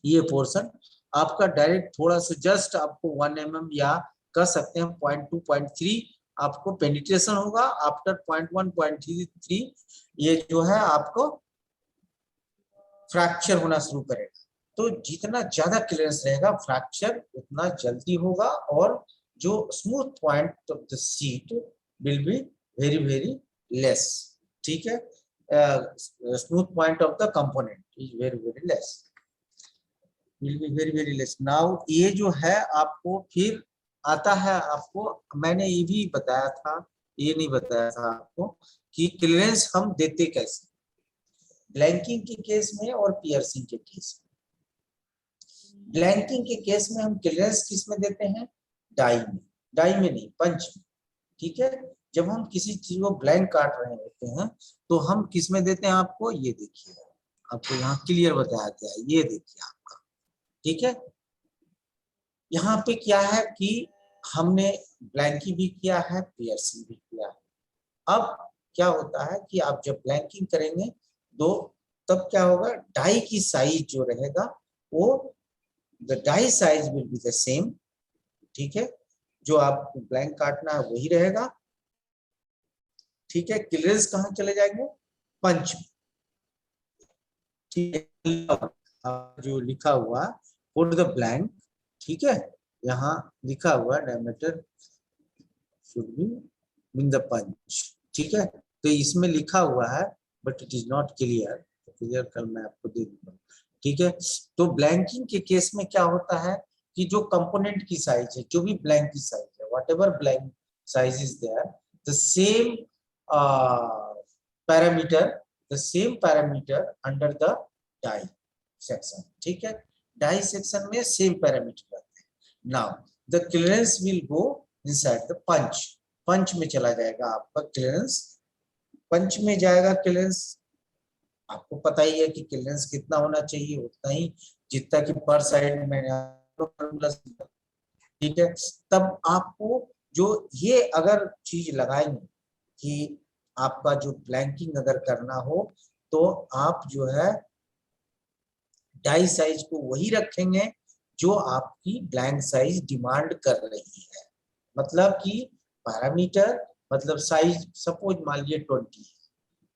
ये पोर्शन आपका डायरेक्ट थोड़ा सा जस्ट आपको 1 mm या कह सकते हैं 0.2 0.3 आपको पेनिट्रेशन होगा। आफ्टर 0.1 0.3 ये जो है आपको फ्रैक्चर होना शुरू करेगा। तो जितना ज्यादा क्लियरेंस रहेगा फ्रैक्चर उतना जल्दी होगा, और जो smooth point of the seat will be very very less. ठीक है, smooth point of the component is very very less, will be very very less. Now ये जो है आपको फिर आता है, आपको मैंने ये भी बताया था, ये नहीं बताया था आपको कि क्लियरेंस हम देते कैसे, ब्लैंकिंग के केस में और पियर्सिंग के केस में। ब्लैंकिंग के केस में हम क्लियरेंस किस में देते हैं, डाई में नहीं, पंच में। ठीक है, जब हम किसी चीज को ब्लैंक काट रहे होते हैं तो हम किस में देते हैं, आपको ये देखिए, आपको यहाँ क्लियर बताया गया है, ये देखिए आपका। ठीक है, यहाँ पे क्या है कि हमने ब्लैंकिंग भी किया है, पियर्सिंग भी किया है। अब क्या होता है कि आप जब ब्लैंकिंग करेंगे तो तब क्या होगा, डाई की साइज जो रहेगा वो the die size will be the same. ठीक है, जो आपको ब्लैंक काटना है वही रहेगा, ठीक है, क्लियरेंस कहाँ चले जाएंगे, पंच में। ठीक है, जो लिखा हुआ पुट द ब्लैंक, ठीक है, यहाँ लिखा हुआ diameter should be in the punch, ठीक है। तो इसमें लिखा हुआ है but it is not clear, clear कल मैं आपको दे दूंगा, ठीक है। तो ब्लैंकिंग के केस में क्या होता है कि जो कंपोनेंट की साइज है, जो भी ब्लैंक की साइज है, whatever blank size is there, the same parameter, the same parameter under the die section, ठीक है। डाई सेक्शन में सेम पैरामीटर रहते हैं। Now the clearance will go inside the punch, punch में चला जाएगा आपका क्लियरेंस, पंच में जाएगा क्लियरेंस। आपको पता ही है कि क्लियरेंस कितना होना चाहिए, उतना ही जितना कि पर साइड में, ठीक है। तब आपको जो ये अगर चीज लगाएंगे कि आपका जो ब्लैंकिंग अगर करना हो तो आप जो है डाई साइज को वही रखेंगे जो आपकी ब्लैंक साइज डिमांड कर रही है। मतलब कि पैरामीटर मतलब साइज सपोज मान लीजिए 20 है,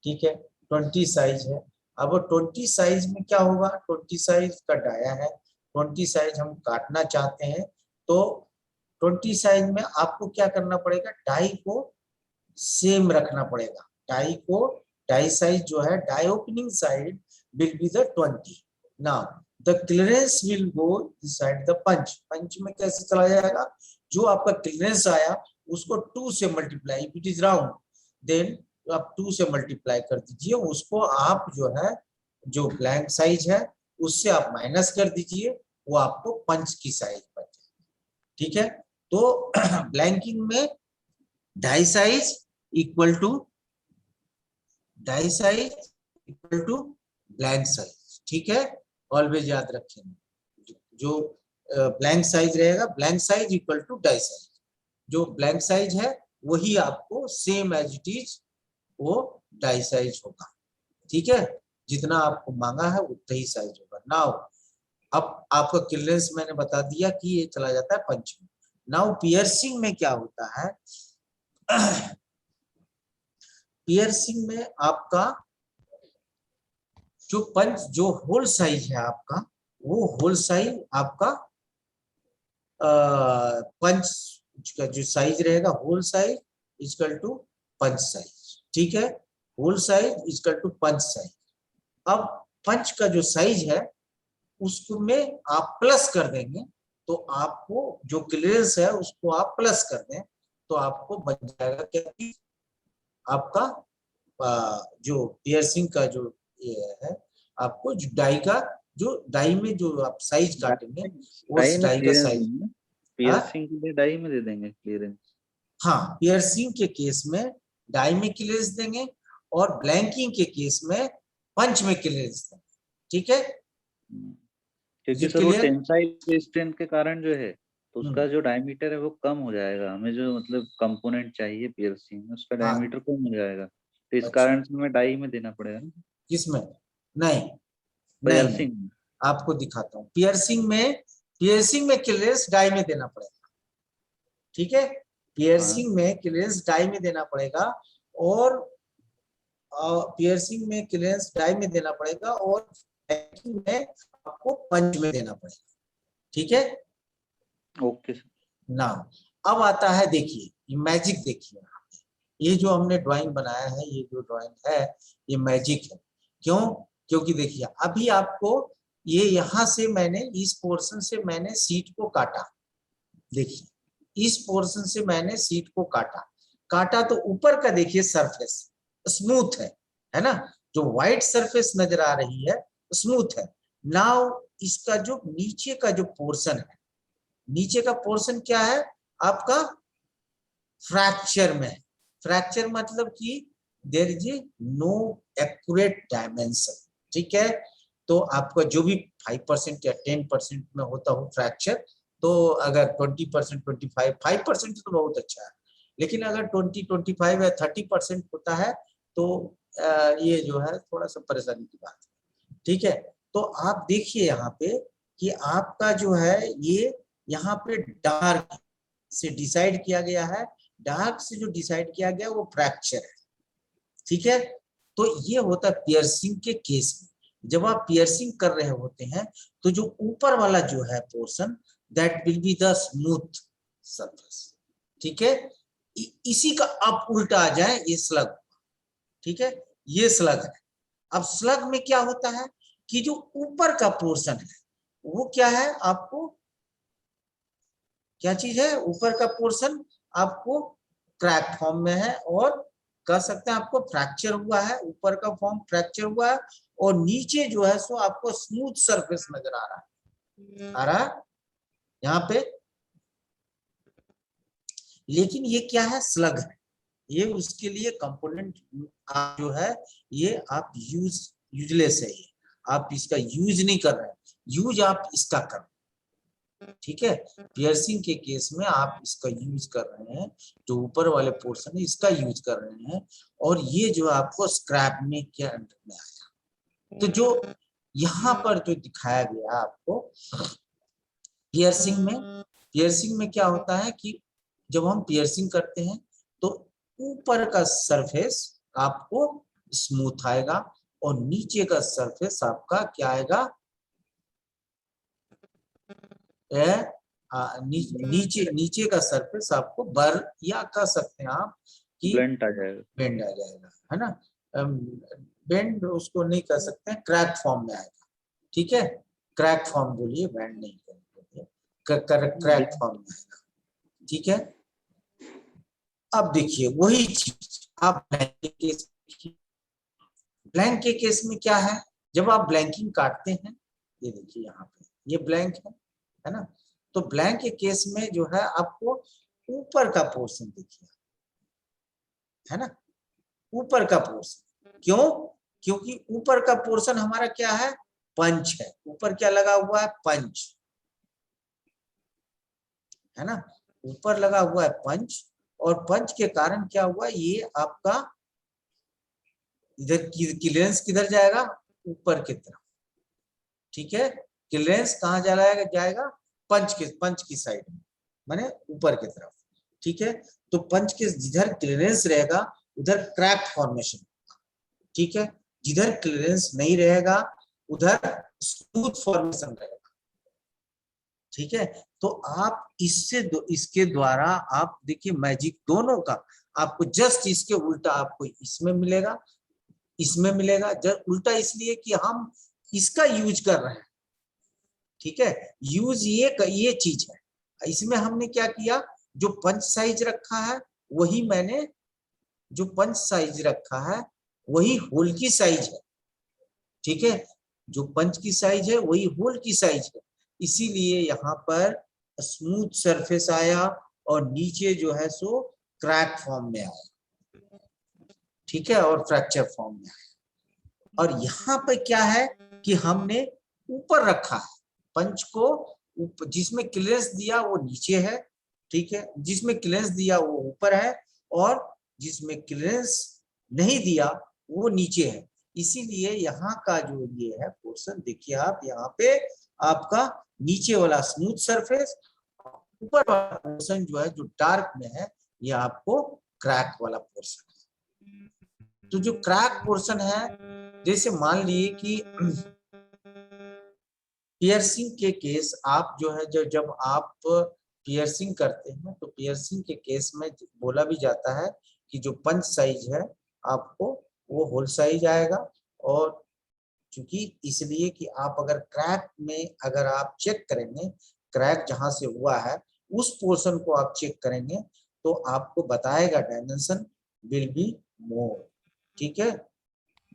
ठीक है, 20 साइज है। अब 20 साइज में क्या होगा, 20 साइज का डाया है, 20 साइज हम काटना चाहते हैं, तो 20 साइज में आपको क्या करना पड़ेगा, डाई को सेम रखना पड़ेगा, डाई को, डाई साइज जो है, die opening side will be the 20। Now the clearance will go inside the punch, punch में कैसे चला जाएगा, जो आपका क्लियरेंस आया उसको 2 से multiply, if it is round then आप 2 से मल्टीप्लाई कर दीजिए, उसको आप जो है जो ब्लैंक साइज है उससे आप माइनस कर दीजिए, वो आपको पंच की साइज बचे, ठीक है। तो ब्लैंकिंग में die size equal to, die size equal to blank size, ठीक है, ऑलवेज याद रखेंगे। जो ब्लैंक साइज रहेगा, blank size equal to die size, जो ब्लैंक साइज है वही आपको सेम एज इट इज वो डाई साइज होगा, ठीक है। जितना आपको मांगा है उतना ही साइज होगा। नाउ अब आपका क्लियरेंस मैंने बता दिया कि ये चला जाता है पंच में। नाउ पियर्सिंग में क्या होता है, पियर्सिंग में आपका जो पंच, जो होल साइज है आपका, वो होल साइज आपका पंच का जो साइज रहेगा, hole size equal to punch size, ठीक है, hole size equal to punch size. अब पंच का जो साइज है उसको में आप प्लस कर देंगे, तो आपको जो क्लियरेंस है उसको आप प्लस कर दें तो आपको बन जाएगा क्या, आपका जो पियर्सिंग का जो ये है, आपको जो डाई का, जो डाई में जो आप साइज काटेंगे उस डाई का साइज, पियर्सिंग के लिए डाई में दे देंगे क्लियरेंस। हाँ, पियर्सिंग के केस में डाई में क्लियरेंस देंगे और ब्लैंकिंग के केस में पंच में क्लियरेंस देंगे, ठीक है। क्योंकि सर वो टेंसाइल स्ट्रेंथ के कारण जो है तो उसका जो डायमीटर है वो कम हो जाएगा, हमें जो मतलब कंपोनेंट चाहिए पियर्सिंग में उसका डायमीटर कम हो जाएगा, तो इस कारण से हमें डाई में देना पड़ेगा ना। किसमें, नहीं पियर्सिंग नहीं, आपको दिखाता हूँ। पियर्सिंग में क्लियरेंस डाई में देना पड़ेगा, ठीक है, पियर्सिंग में क्लियरेंस डाई में देना पड़ेगा, और पियर्सिंग में क्लियरेंस डाई में देना पड़ेगा, और ब्लैंकिंग में आपको पंच में देना पड़ेगा, ठीक है। ओके ना अब आता है, देखिए ये मैजिक, देखिए ये जो हमने ड्राइंग बनाया है, ये जो ड्राइंग है ये मैजिक है। क्यों, क्योंकि देखिए अभी आपको ये यहाँ से मैंने इस पोर्शन से मैंने सीट को काटा, देखिए इस पोर्शन से मैंने सीट को काटा तो ऊपर का देखिए सरफेस स्मूथ है ना, जो व्हाइट सरफेस नजर आ रही है स्मूथ है। नाउ इसका जो नीचे का जो पोर्शन है, नीचे का पोर्शन क्या है आपका, फ्रैक्चर में, फ्रैक्चर मतलब कि there is no accurate dimension, ठीक है। तो आपका जो भी 5% या 10% में होता हो फ्रैक्चर, तो अगर 20%, 5% तो बहुत अच्छा है, लेकिन अगर 20, 25 या 30% होता है तो ये जो है थोड़ा सा परेशानी की बात है, ठीक है। तो आप देखिए यहाँ पे कि आपका जो है ये यहाँ पे डार्क से डिसाइड किया गया है, डार्क से जो डिसाइड किया गया वो फ्रैक्चर है, ठीक है। तो ये होता है पियर्सिंग के केस में। जब आप पियर्सिंग कर रहे होते हैं तो जो ऊपर वाला जो है portion, that will be the smooth surface. ठीक है। इसी का आप उल्टा आ जाए, ये स्लग। ठीक है, ये स्लग है। अब स्लग में क्या होता है कि जो ऊपर का पोर्शन है वो क्या है, आपको क्या चीज है, ऊपर का पोर्शन आपको क्रैक फॉर्म में है, और कह सकते हैं आपको फ्रैक्चर हुआ है, ऊपर का फॉर्म फ्रैक्चर हुआ है, और नीचे जो है सो आपको स्मूथ सरफेस नजर आ रहा है, आ रहा है यहाँ पे। लेकिन ये क्या है, स्लग है। ये उसके लिए कंपोनेंट आप जो है ये आप यूजलेस है, ये आप इसका यूज नहीं कर रहे हैं, यूज आप इसका कर रहे हैं। ठीक है, पियर्सिंग के केस में आप इसका यूज कर रहे हैं, जो ऊपर वाले पोर्शन है इसका यूज कर रहे हैं, और ये जो आपको स्क्रैप में के अंडर में आया। तो जो यहाँ पर जो दिखाया गया आपको पियर्सिंग में क्या होता है कि जब हम पियर्सिंग करते हैं तो ऊपर का सरफेस आपको स्मूथ आएगा, और नीचे का सरफेस आपका क्या आएगा, नीचे का सरफेस आपको बर, या कह सकते हैं आप कि ब्लेंड आ जाएगा, बेंड आ जाएगा, है ना। बेंड उसको नहीं कह सकते हैं, क्रैक फॉर्म में आएगा। ठीक है, क्रैक फॉर्म बोलिए, बेंड नहीं बोलिए, क्रैक फॉर्म में आएगा। ठीक है। अब देखिए वही चीज आप ब्लैंक के केस में क्या है, जब आप ब्लैंकिंग काटते हैं, ये देखिए यहाँ पे ये ब्लैंक है ना। तो ब्लैंक के केस में जो है आपको ऊपर का पोर्शन देखिए, है ना, ऊपर का पोर्शन। क्यों? क्योंकि ऊपर का पोर्शन हमारा क्या है, पंच है। ऊपर क्या लगा हुआ है, पंच, है ना, ऊपर लगा हुआ है पंच, और पंच के कारण क्या हुआ, ये आपका इधर क्लियरेंस किधर जाएगा, ऊपर की तरफ। ठीक है, क्लियरेंस कहाँ जाएगा, पंच की साइड में, माने ऊपर की तरफ। ठीक है, तो पंच के जिधर क्लियरेंस रहेगा उधर क्रैक फॉर्मेशन। ठीक है, जिधर क्लियरेंस नहीं रहेगा उधर स्मूथ फॉर्मेशन रहेगा। ठीक है, तो आप इसके द्वारा आप देखिए मैजिक दोनों का, आपको जस्ट इसके उल्टा आपको इसमें मिलेगा, इसमें मिलेगा। जस्ट उल्टा इसलिए कि हम इसका यूज कर रहे हैं। ठीक है, यूज ये चीज है। इसमें हमने क्या किया, जो पंच साइज रखा है वही मैंने, जो पंच साइज रखा है वही होल की साइज है। ठीक है, जो पंच की साइज है वही होल की साइज है, इसीलिए यहाँ पर स्मूथ सरफेस आया, और नीचे जो है सो क्रैक फॉर्म में आया। ठीक है, और फ्रैक्चर फॉर्म में आया। और यहाँ पे क्या है कि हमने ऊपर रखा है पंच को, जिसमें क्लियरेंस दिया वो नीचे है। ठीक है, जिसमें क्लियरेंस दिया वो ऊपर है, और जिसमें क्लियरेंस नहीं दिया वो नीचे है। इसीलिए यहाँ का जो ये है पोर्शन, देखिए आप यहाँ पे आपका नीचे वाला स्मूथ सरफेस, ऊपर वाला पोर्शन जो है जो डार्क में है, ये आपको क्रैक वाला पोर्शन है। तो जो क्रैक पोर्शन है, जैसे मान लिए कि पियर्सिंग के केस आप जो है, जब आप पियर्सिंग करते हैं तो पियर्सिंग के केस में बोला भी जाता है कि जो पंच साइज है आपको वो होल साइज आएगा। और क्योंकि इसलिए कि आप अगर क्रैक में अगर आप चेक करेंगे, क्रैक जहां से हुआ है उस पोर्शन को आप चेक करेंगे तो आपको बताएगा डायमेंशन विल बी मोर। ठीक है,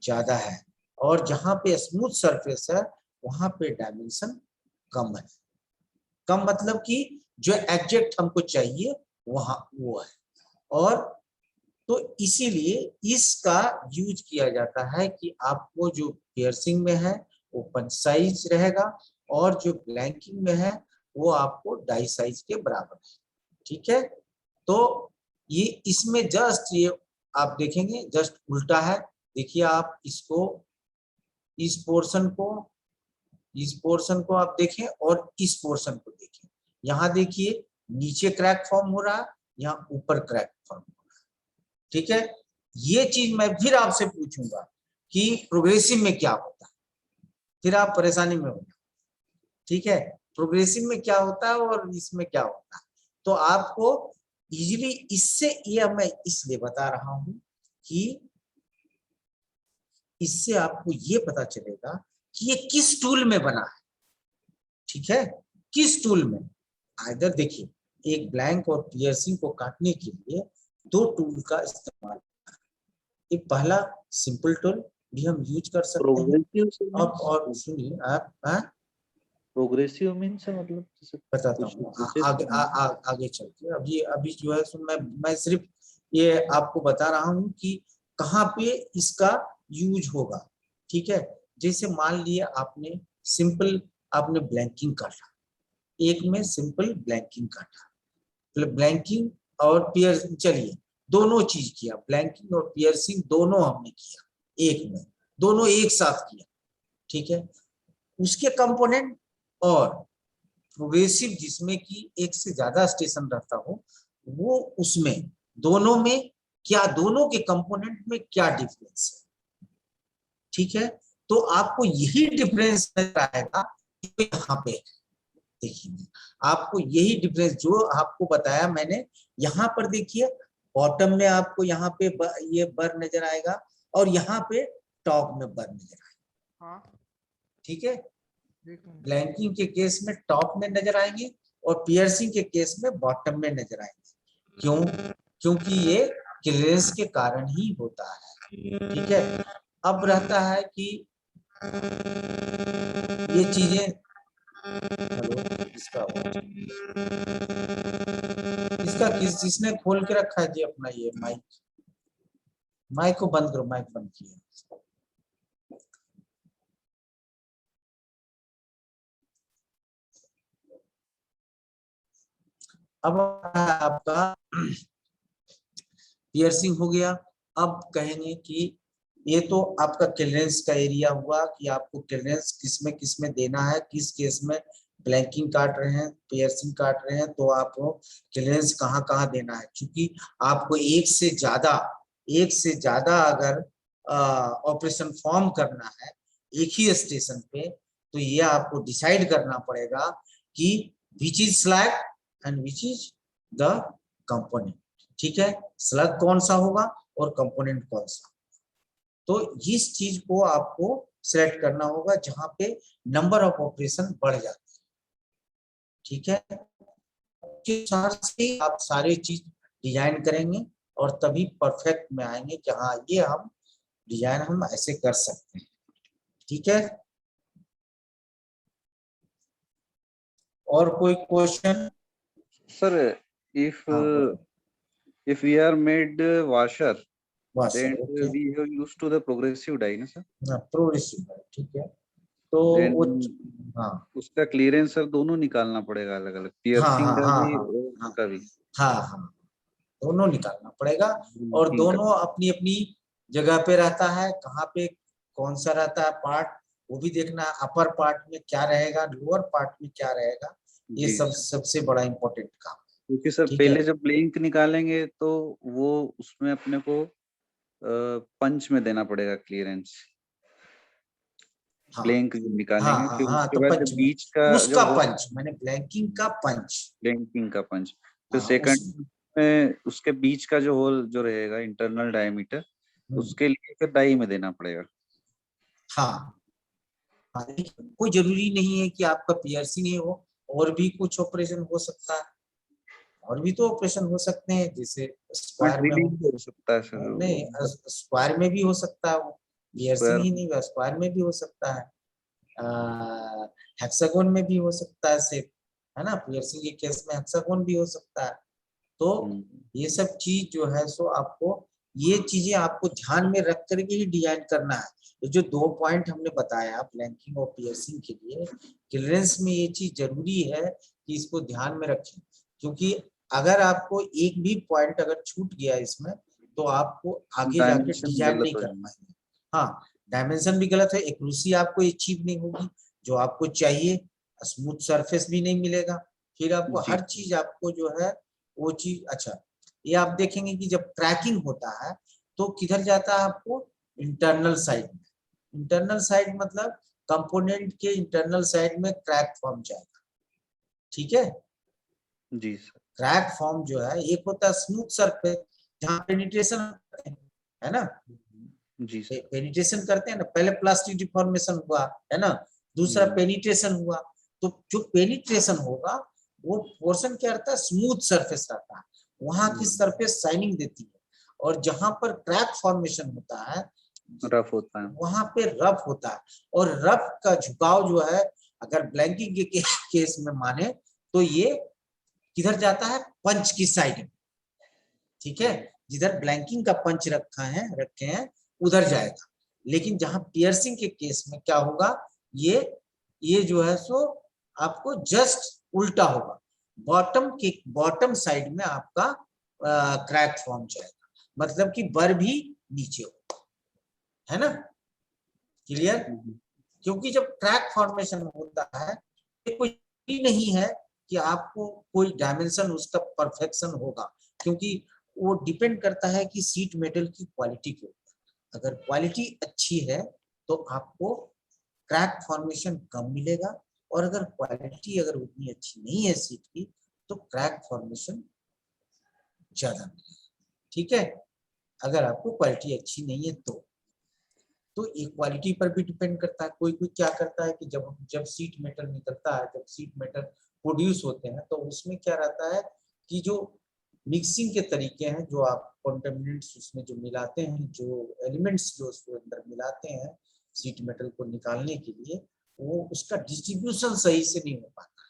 ज्यादा है, और जहां पे स्मूथ सरफेस है वहां पे डायमेंशन कम है। कम मतलब कि जो एग्जैक्ट हमको चाहिए वहां वो है। और तो इसीलिए इसका यूज किया जाता है कि आपको जो पियर्सिंग में है वो पंच साइज रहेगा, और जो ब्लैंकिंग में है वो आपको डाई साइज के बराबर है। ठीक है, तो ये इसमें जस्ट ये आप देखेंगे जस्ट उल्टा है। देखिए आप इसको, इस पोर्शन को आप देखें और इस पोर्शन को देखें। यहाँ देखिए नीचे क्रैक फॉर्म हो रहा है, यहाँ ऊपर क्रैक फॉर्म हो रहा है। ठीक है, ये चीज मैं फिर आपसे पूछूंगा कि प्रोग्रेसिव में क्या होता है, फिर आप परेशानी में होगा। ठीक है, प्रोग्रेसिव में क्या होता है और इसमें क्या होता है, तो आपको इजीली इससे, ये मैं इसलिए बता रहा हूं कि इससे आपको ये पता चलेगा कि ये किस टूल में बना है। ठीक है, किस टूल में। इधर देखिए, एक ब्लैंक और पियर्सिंग को काटने के लिए दो टूल का इस्तेमाल। एक पहला सिंपल टूल भी हम यूज कर सकते हैं। प्रोग्रेसिव अब और सुनिए आप, प्रोग्रेसिव मीन्स मतलब बताता हूँ आगे आगे चल के। अभी जो है सो मैं सिर्फ ये आपको बता रहा हूँ कि कहाँ पे इसका यूज होगा। ठीक है, जैसे मान लिए आपने सिंपल, आपने ब्लैंकिंग काटा, एक में सिंपल ब्लैंकिंग काटा, ब्लैंकिंग और पियर, चलिए दोनों चीज किया, ब्लैंकिंग और पियर्सिंग दोनों हमने किया एक में, दोनों एक साथ किया। ठीक है, उसके कंपोनेंट और प्रोग्रेसिव जिसमें कि एक से ज्यादा स्टेशन रहता हो, वो उसमें दोनों में क्या, दोनों के कंपोनेंट में क्या डिफरेंस है। ठीक है, तो आपको यही डिफरेंस नजर आएगा यहाँ पे। देखिए, आपको यही डिफरेंस जो आपको बताया मैंने, यहाँ पर देखिए बॉटम में आपको यहाँ पे ये बर नजर आएगा और यहाँ पे टॉप में बर नजर आएगा। ठीक है, ब्लैंकिंग के केस में टॉप में नजर आएंगे और पियर्सिंग के केस में बॉटम में नजर आएंगे। क्यों? क्योंकि ये क्लियरेंस के कारण ही होता है। ठीक है, अब रहता है कि ये चीजें, इसका किसने खोल के रखा है जी अपना ये माइक, माइक को बंद करो, माइक बंद किया। अब आपका पियर्सिंग हो गया। अब कहेंगे कि ये तो आपका क्लियरेंस का एरिया हुआ कि आपको क्लियरेंस किसमें देना है, किस केस में ब्लैंकिंग काट रहे हैं, पियर्सिंग काट रहे हैं, तो आपको क्लियरेंस कहाँ कहाँ देना है। क्योंकि आपको एक से ज्यादा अगर ऑपरेशन फॉर्म करना है एक ही स्टेशन पे, तो ये आपको डिसाइड करना पड़ेगा कि which is slag and which is the component. ठीक है, स्लग कौन सा होगा और कंपोनेंट कौन सा, तो इस चीज को आपको सेलेक्ट करना होगा जहां पे नंबर ऑफ ऑपरेशन बढ़ जाते हैं। ठीक है, से आप सारे चीज डिजाइन करेंगे और तभी परफेक्ट में आएंगे कि हाँ ये हम डिजाइन हम ऐसे कर सकते हैं। ठीक है, और कोई question sir? if we are made washer, then okay. we have used to the progressive die, ना सर? प्रोग्रेसिव, ठीक है, तो हाँ उसका क्लियरेंस सर दोनों निकालना पड़ेगा अलग अलग, पियर्सिंग का भी और उसका भी। हाँ दोनों निकालना पड़ेगा और दोनों अपनी अपनी जगह पे रहता है। कहाँ पे कौन सा रहता है पार्ट, वो भी देखना है। अपर पार्ट में क्या रहेगा, लोअर पार्ट में क्या रहेगा, ये सबसे बड़ा इम्पोर्टेंट काम है। क्योंकि सर पहले जब ब्लैंक निकालेंगे तो वो उसमें अपने को पंच में देना पड़ेगा क्लियरेंस। ब्लैंक निकालेंगे फिर उसके बाद जब बीच का उसका पंच, मैंने ब्लैंकिंग का पंच, फिर सेकंड में उसके बीच का जो होल जो रहेगा इंटरनल डायमीटर, उसके लिए फिर डाई में देना पड़ेगा। हाँ कोई जरूरी नहीं है कि आपका पियर्सिंग ही हो, और भी कुछ ऑपरेशन हो सकता है, और भी तो ऑपरेशन हो सकते हैं, जैसे स्क्वायर में हो सकता है सर, नहीं स्क्वायर में भी हो सकता है, वो पियर्सिंग ही नहीं, स्क्वायर में भी हो सकता है, हेक्सागोन में भी हो सकता है सिर्फ, है ना। पियर्सिंग के केस में हेक्सागोन भी हो सकता है। तो ये सब चीज जो है सो आपको, ये चीजें आपको ध्यान में रख करके ही डिजाइन करना है। ये जो 2 पॉइंट हमने बताया ब्लैंकिंग और पियर्सिंग के लिए, क्लियरेंस में ये चीज जरूरी है कि इसको ध्यान में रखें, क्योंकि अगर आपको एक भी पॉइंट अगर छूट गया इसमें, तो आपको आगे जाके डिजाइन नहीं कर पाएंगे। हाँ, डायमेंशन भी गलत है, एक्यूरेसी आपको अचीव नहीं होगी जो आपको चाहिए, स्मूथ सरफेस भी नहीं मिलेगा, फिर आपको हर चीज आपको जो है वो चीज। अच्छा, ये आप देखेंगे कि जब क्रैकिंग होता है तो किधर जाता है आपको, इंटरनल साइड में। इंटरनल साइड मतलब कंपोनेंट के इंटरनल साइड में क्रैक फॉर्म जाएगा, ठीक है। जी सर। क्रैक फॉर्म जो है, एक होता है स्मूथ सरफेस जहाँ पेनिट्रेशन है ना, जी सर। पेनिट्रेशन करते हैं ना, पहले प्लास्टिक डिफॉर्मेशन हुआ है ना, दूसरा पेनिट्रेशन हुआ। तो जो पेनिट्रेशन होगा वो पोर्शन क्या रहता है, स्मूथ सरफेस रहता है, वहां की सरफेस शाइनिंग देती है। और जहां पर क्रैक फॉर्मेशन होता है रफ होता है, वहां पे रफ होता है। और रफ का झुकाव जो है, अगर ब्लैंकिंग के केस में माने तो ये किधर जाता है, पंच की साइड में, ठीक है। जिधर ब्लैंकिंग का पंच रखे हैं उधर जाएगा। लेकिन जहां पियर्सिंग के केस में क्या होगा, ये जो है सो आपको जस्ट उल्टा होगा, बॉटम साइड में आपका क्रैक फॉर्म जाएगा, मतलब कि बर भी नीचे होगा, है ना, क्लियर। क्योंकि जब क्रैक फॉर्मेशन होता है कोई नहीं है कि आपको कोई डायमेंशन उसका परफेक्शन होगा, क्योंकि वो डिपेंड करता है कि सीट मेटल की क्वालिटी के ऊपर। अगर क्वालिटी अच्छी है तो आपको क्रैक फॉर्मेशन कम मिलेगा, और अगर क्वालिटी अगर उतनी अच्छी नहीं है सीट की तो क्रैक फॉर्मेशन ज्यादा मिलेगा, ठीक है। अगर आपको क्वालिटी अच्छी नहीं है तो ये क्वालिटी पर भी डिपेंड करता है। कोई कोई क्या करता है कि जब सीट मेटल निकलता है, जब सीट मेटल प्रोड्यूस होते हैं, तो उसमें क्या रहता है कि जो मिक्सिंग के तरीके हैं, जो आप कॉन्टेमिनेंट्स उसमें जो मिलाते हैं, जो एलिमेंट्स जो उसके अंदर मिलाते हैं सीट मेटल को निकालने के लिए, वो उसका डिस्ट्रीब्यूशन सही से नहीं हो पाता,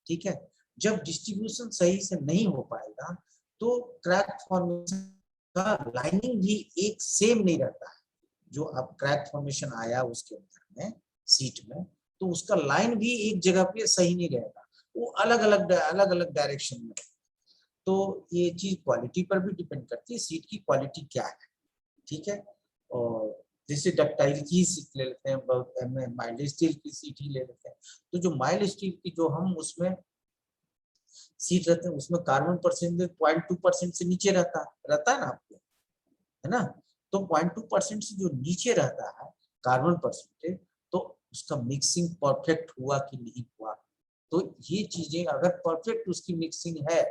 ठीक है। जब डिस्ट्रीब्यूशन सही से नहीं हो पाएगा तो क्रैक फॉर्मेशन का लाइनिंग भी एक सेम नहीं रहता है। जो अब क्रैक फॉर्मेशन आया उसके अंदर में सीट में, तो उसका लाइन भी एक जगह पे सही नहीं रहेगा, वो अलग अलग डायरेक्शन में। तो ये चीज क्वालिटी पर भी डिपेंड करती है, सीट की क्वालिटी क्या है, ठीक है। और जैसे डक्टाइल की सीट ले लेते हैं, बहुत माइल्ड स्टील की सीट ही ले लेते हैं। तो जो माइल्ड स्टील की जो हम उसमें सीट रहते हैं, उसमें कार्बन परसेंटेज 0.2% से नीचे रहता है ना आपको, है ना। तो 0.2% से जो नीचे रहता है कार्बन परसेंटेज, तो उसका मिक्सिंग परफेक्ट हुआ कि नहीं हुआ। तो ये चीजें अगर परफेक्ट उसकी मिक्सिंग है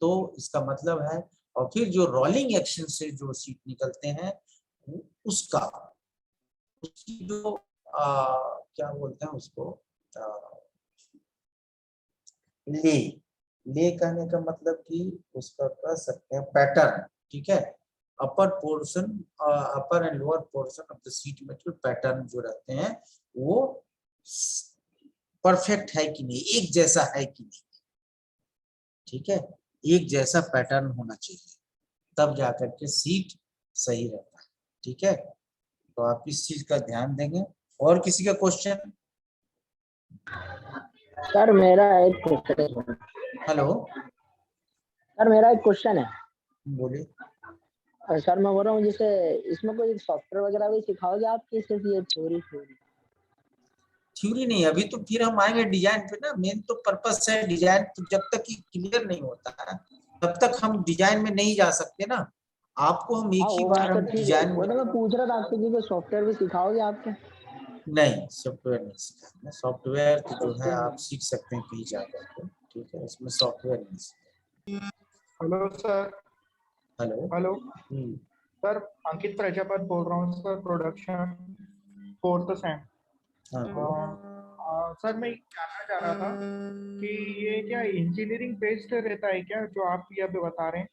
तो इसका मतलब है। और फिर जो रोलिंग एक्शन से जो सीट निकलते हैं उसकी जो क्या बोलते हैं उसको, ले कहने का मतलब कि उसका कह सकते हैं पैटर्न, ठीक है। Upper and lower portion of the sheet metal pattern जो रहते हैं वो परफेक्ट है कि नहीं, एक जैसा है कि नहीं, ठीक है। एक जैसा पैटर्न होना चाहिए, तब जाकर के सीट सही रहता है, ठीक है। तो आप इस चीज का ध्यान देंगे। और किसी का क्वेश्चन? सर मेरा एक क्वेश्चन है। हेलो सर मेरा एक क्वेश्चन है। बोलिए। सर मैं बोल रहा हूँ जैसे इसमें कोई सॉफ्टवेयर वगैरह भी सिखाओगे आप कि सिर्फ ये थ्योरी नहीं, अभी तो फिर हम आएंगे डिजाइन पे ना। मेन तो पर्पस है डिजाइन, तो जब तक ही क्लियर नहीं होता है तब तक हम डिजाइन में नहीं जा सकते ना। आपको हम एक ही बार हम डिजाइन में, वो तो मैं पूछ रहा था आपसे कि सॉफ्टवेयर भी सिखाओगे आपके? नहीं, सॉफ्टवेयर नहीं सिखाएंगे। सॉफ्टवेयर तो जो है आप सीख सकते हैं कहीं जाकर के, ठीक है, इसमें सॉफ्टवेयर नहीं सिखाएंगे। Hello sir. Hello hello sir, Ankit Prajapat बोल रहा हूँ sir, production 4th same. Sir मैं जानना चाह रहा था कि ये क्या इंजीनियरिंग बेस्ड रहता है क्या जो आप ये अभी बता रहे हैं?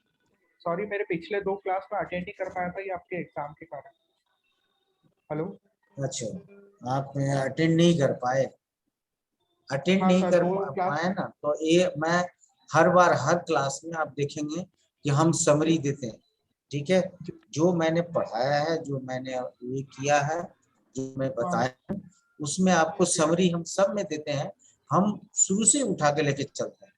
सॉरी मेरे पिछले 2 क्लास में अटेंड नहीं कर पाया था ये आपके एग्जाम के कारण। हेलो। अच्छा, आप अटेंड नहीं कर पाए? अटेंड नहीं कर पाए ना, तो ये मैं हर बार हर क्लास में आप देखेंगे कि हम समरी देते हैं, ठीक है। जो मैंने पढ़ाया है, जो मैंने ये किया है, जो मैं बताया उसमें आपको समरी हम सब में देते हैं। हम शुरू से उठा के लेके चलते हैं,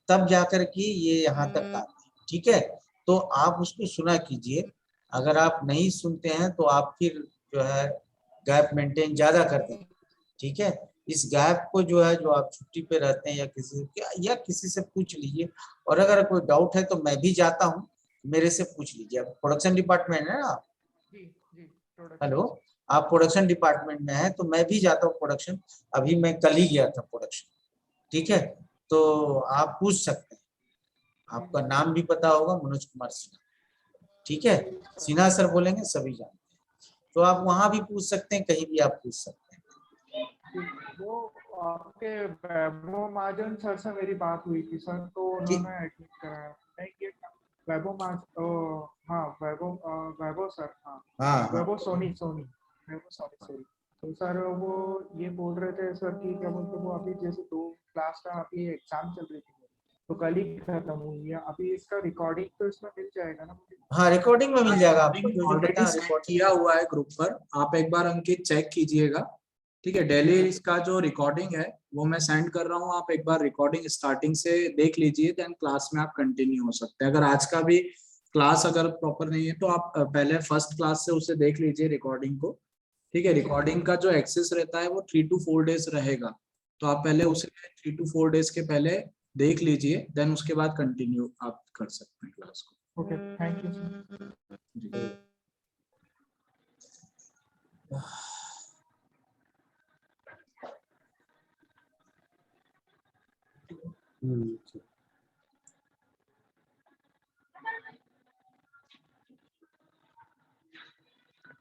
तब जाकर के ये यहाँ तक आते हैं, ठीक है। तो आप उसको सुना कीजिए। अगर आप नहीं सुनते हैं तो आप फिर जो है गैप मेंटेन ज्यादा करते हैं, ठीक है। इस गैप को जो है, जो आप छुट्टी पे रहते हैं या किसी से पूछ लीजिए। और अगर कोई डाउट है तो मैं भी जाता हूँ, मेरे से पूछ लीजिए। प्रोडक्शन डिपार्टमेंट है ना आप? जी जी प्रोडक्शन। हेलो, आप प्रोडक्शन डिपार्टमेंट में है तो मैं भी जाता हूँ प्रोडक्शन। अभी मैं कल ही गया था प्रोडक्शन। ठीक है, तो आप पूछ सकते हैं। आपका नाम भी पता होगा, मनोज कुमार सिन्हा। ठीक है, सिन्हा सर बोलेंगे सभी जानते हैं। तो आप वहां भी पूछ सकते हैं, कहीं भी आप पूछ सकते हैं। वो आपके वैभव महाजन सर से मेरी बात हुई थी सर, तो उन्होंने एडमिट कराया। नहीं ये वैभव हाँ वैभव सर, हाँ हाँ हाँ, वैभव सोनी वैभव सॉरी। तो सर वो ये बोल रहे थे सर कि क्या बोलते वो अभी जैसे 2 क्लास का अभी एग्जाम चल रही थी तो कल ही खत्म हुई है। अभी इसका रिकॉर्डिंग तो इसमें मिल जाएगा ना मुझे? हाँ रिकॉर्डिंग में मिल जाएगा आपको, जो ऑलरेडी पता सेंड रिकॉर्ड किया हुआ है ग्रुप पर, आप एक बार अंकित चेक कीजिएगा। ठीक है, डेली इसका जो रिकॉर्डिंग है वो मैं सेंड कर रहा हूँ, आप एक बार रिकॉर्डिंग स्टार्टिंग से देख लीजिए, देन क्लास में आप कंटिन्यू हो सकते हैं। अगर आज का भी क्लास अगर प्रॉपर नहीं है तो आप पहले फर्स्ट क्लास से उसे देख लीजिए रिकॉर्डिंग को। ठीक है, रिकॉर्डिंग का जो एक्सेस रहता है वो 3 to 4 डेज रहेगा, तो आप पहले उसे 3 to 4 डेज के पहले देख लीजिए, देन उसके बाद कंटिन्यू आप कर सकते हैं क्लास को। Okay thank you sir. Ji.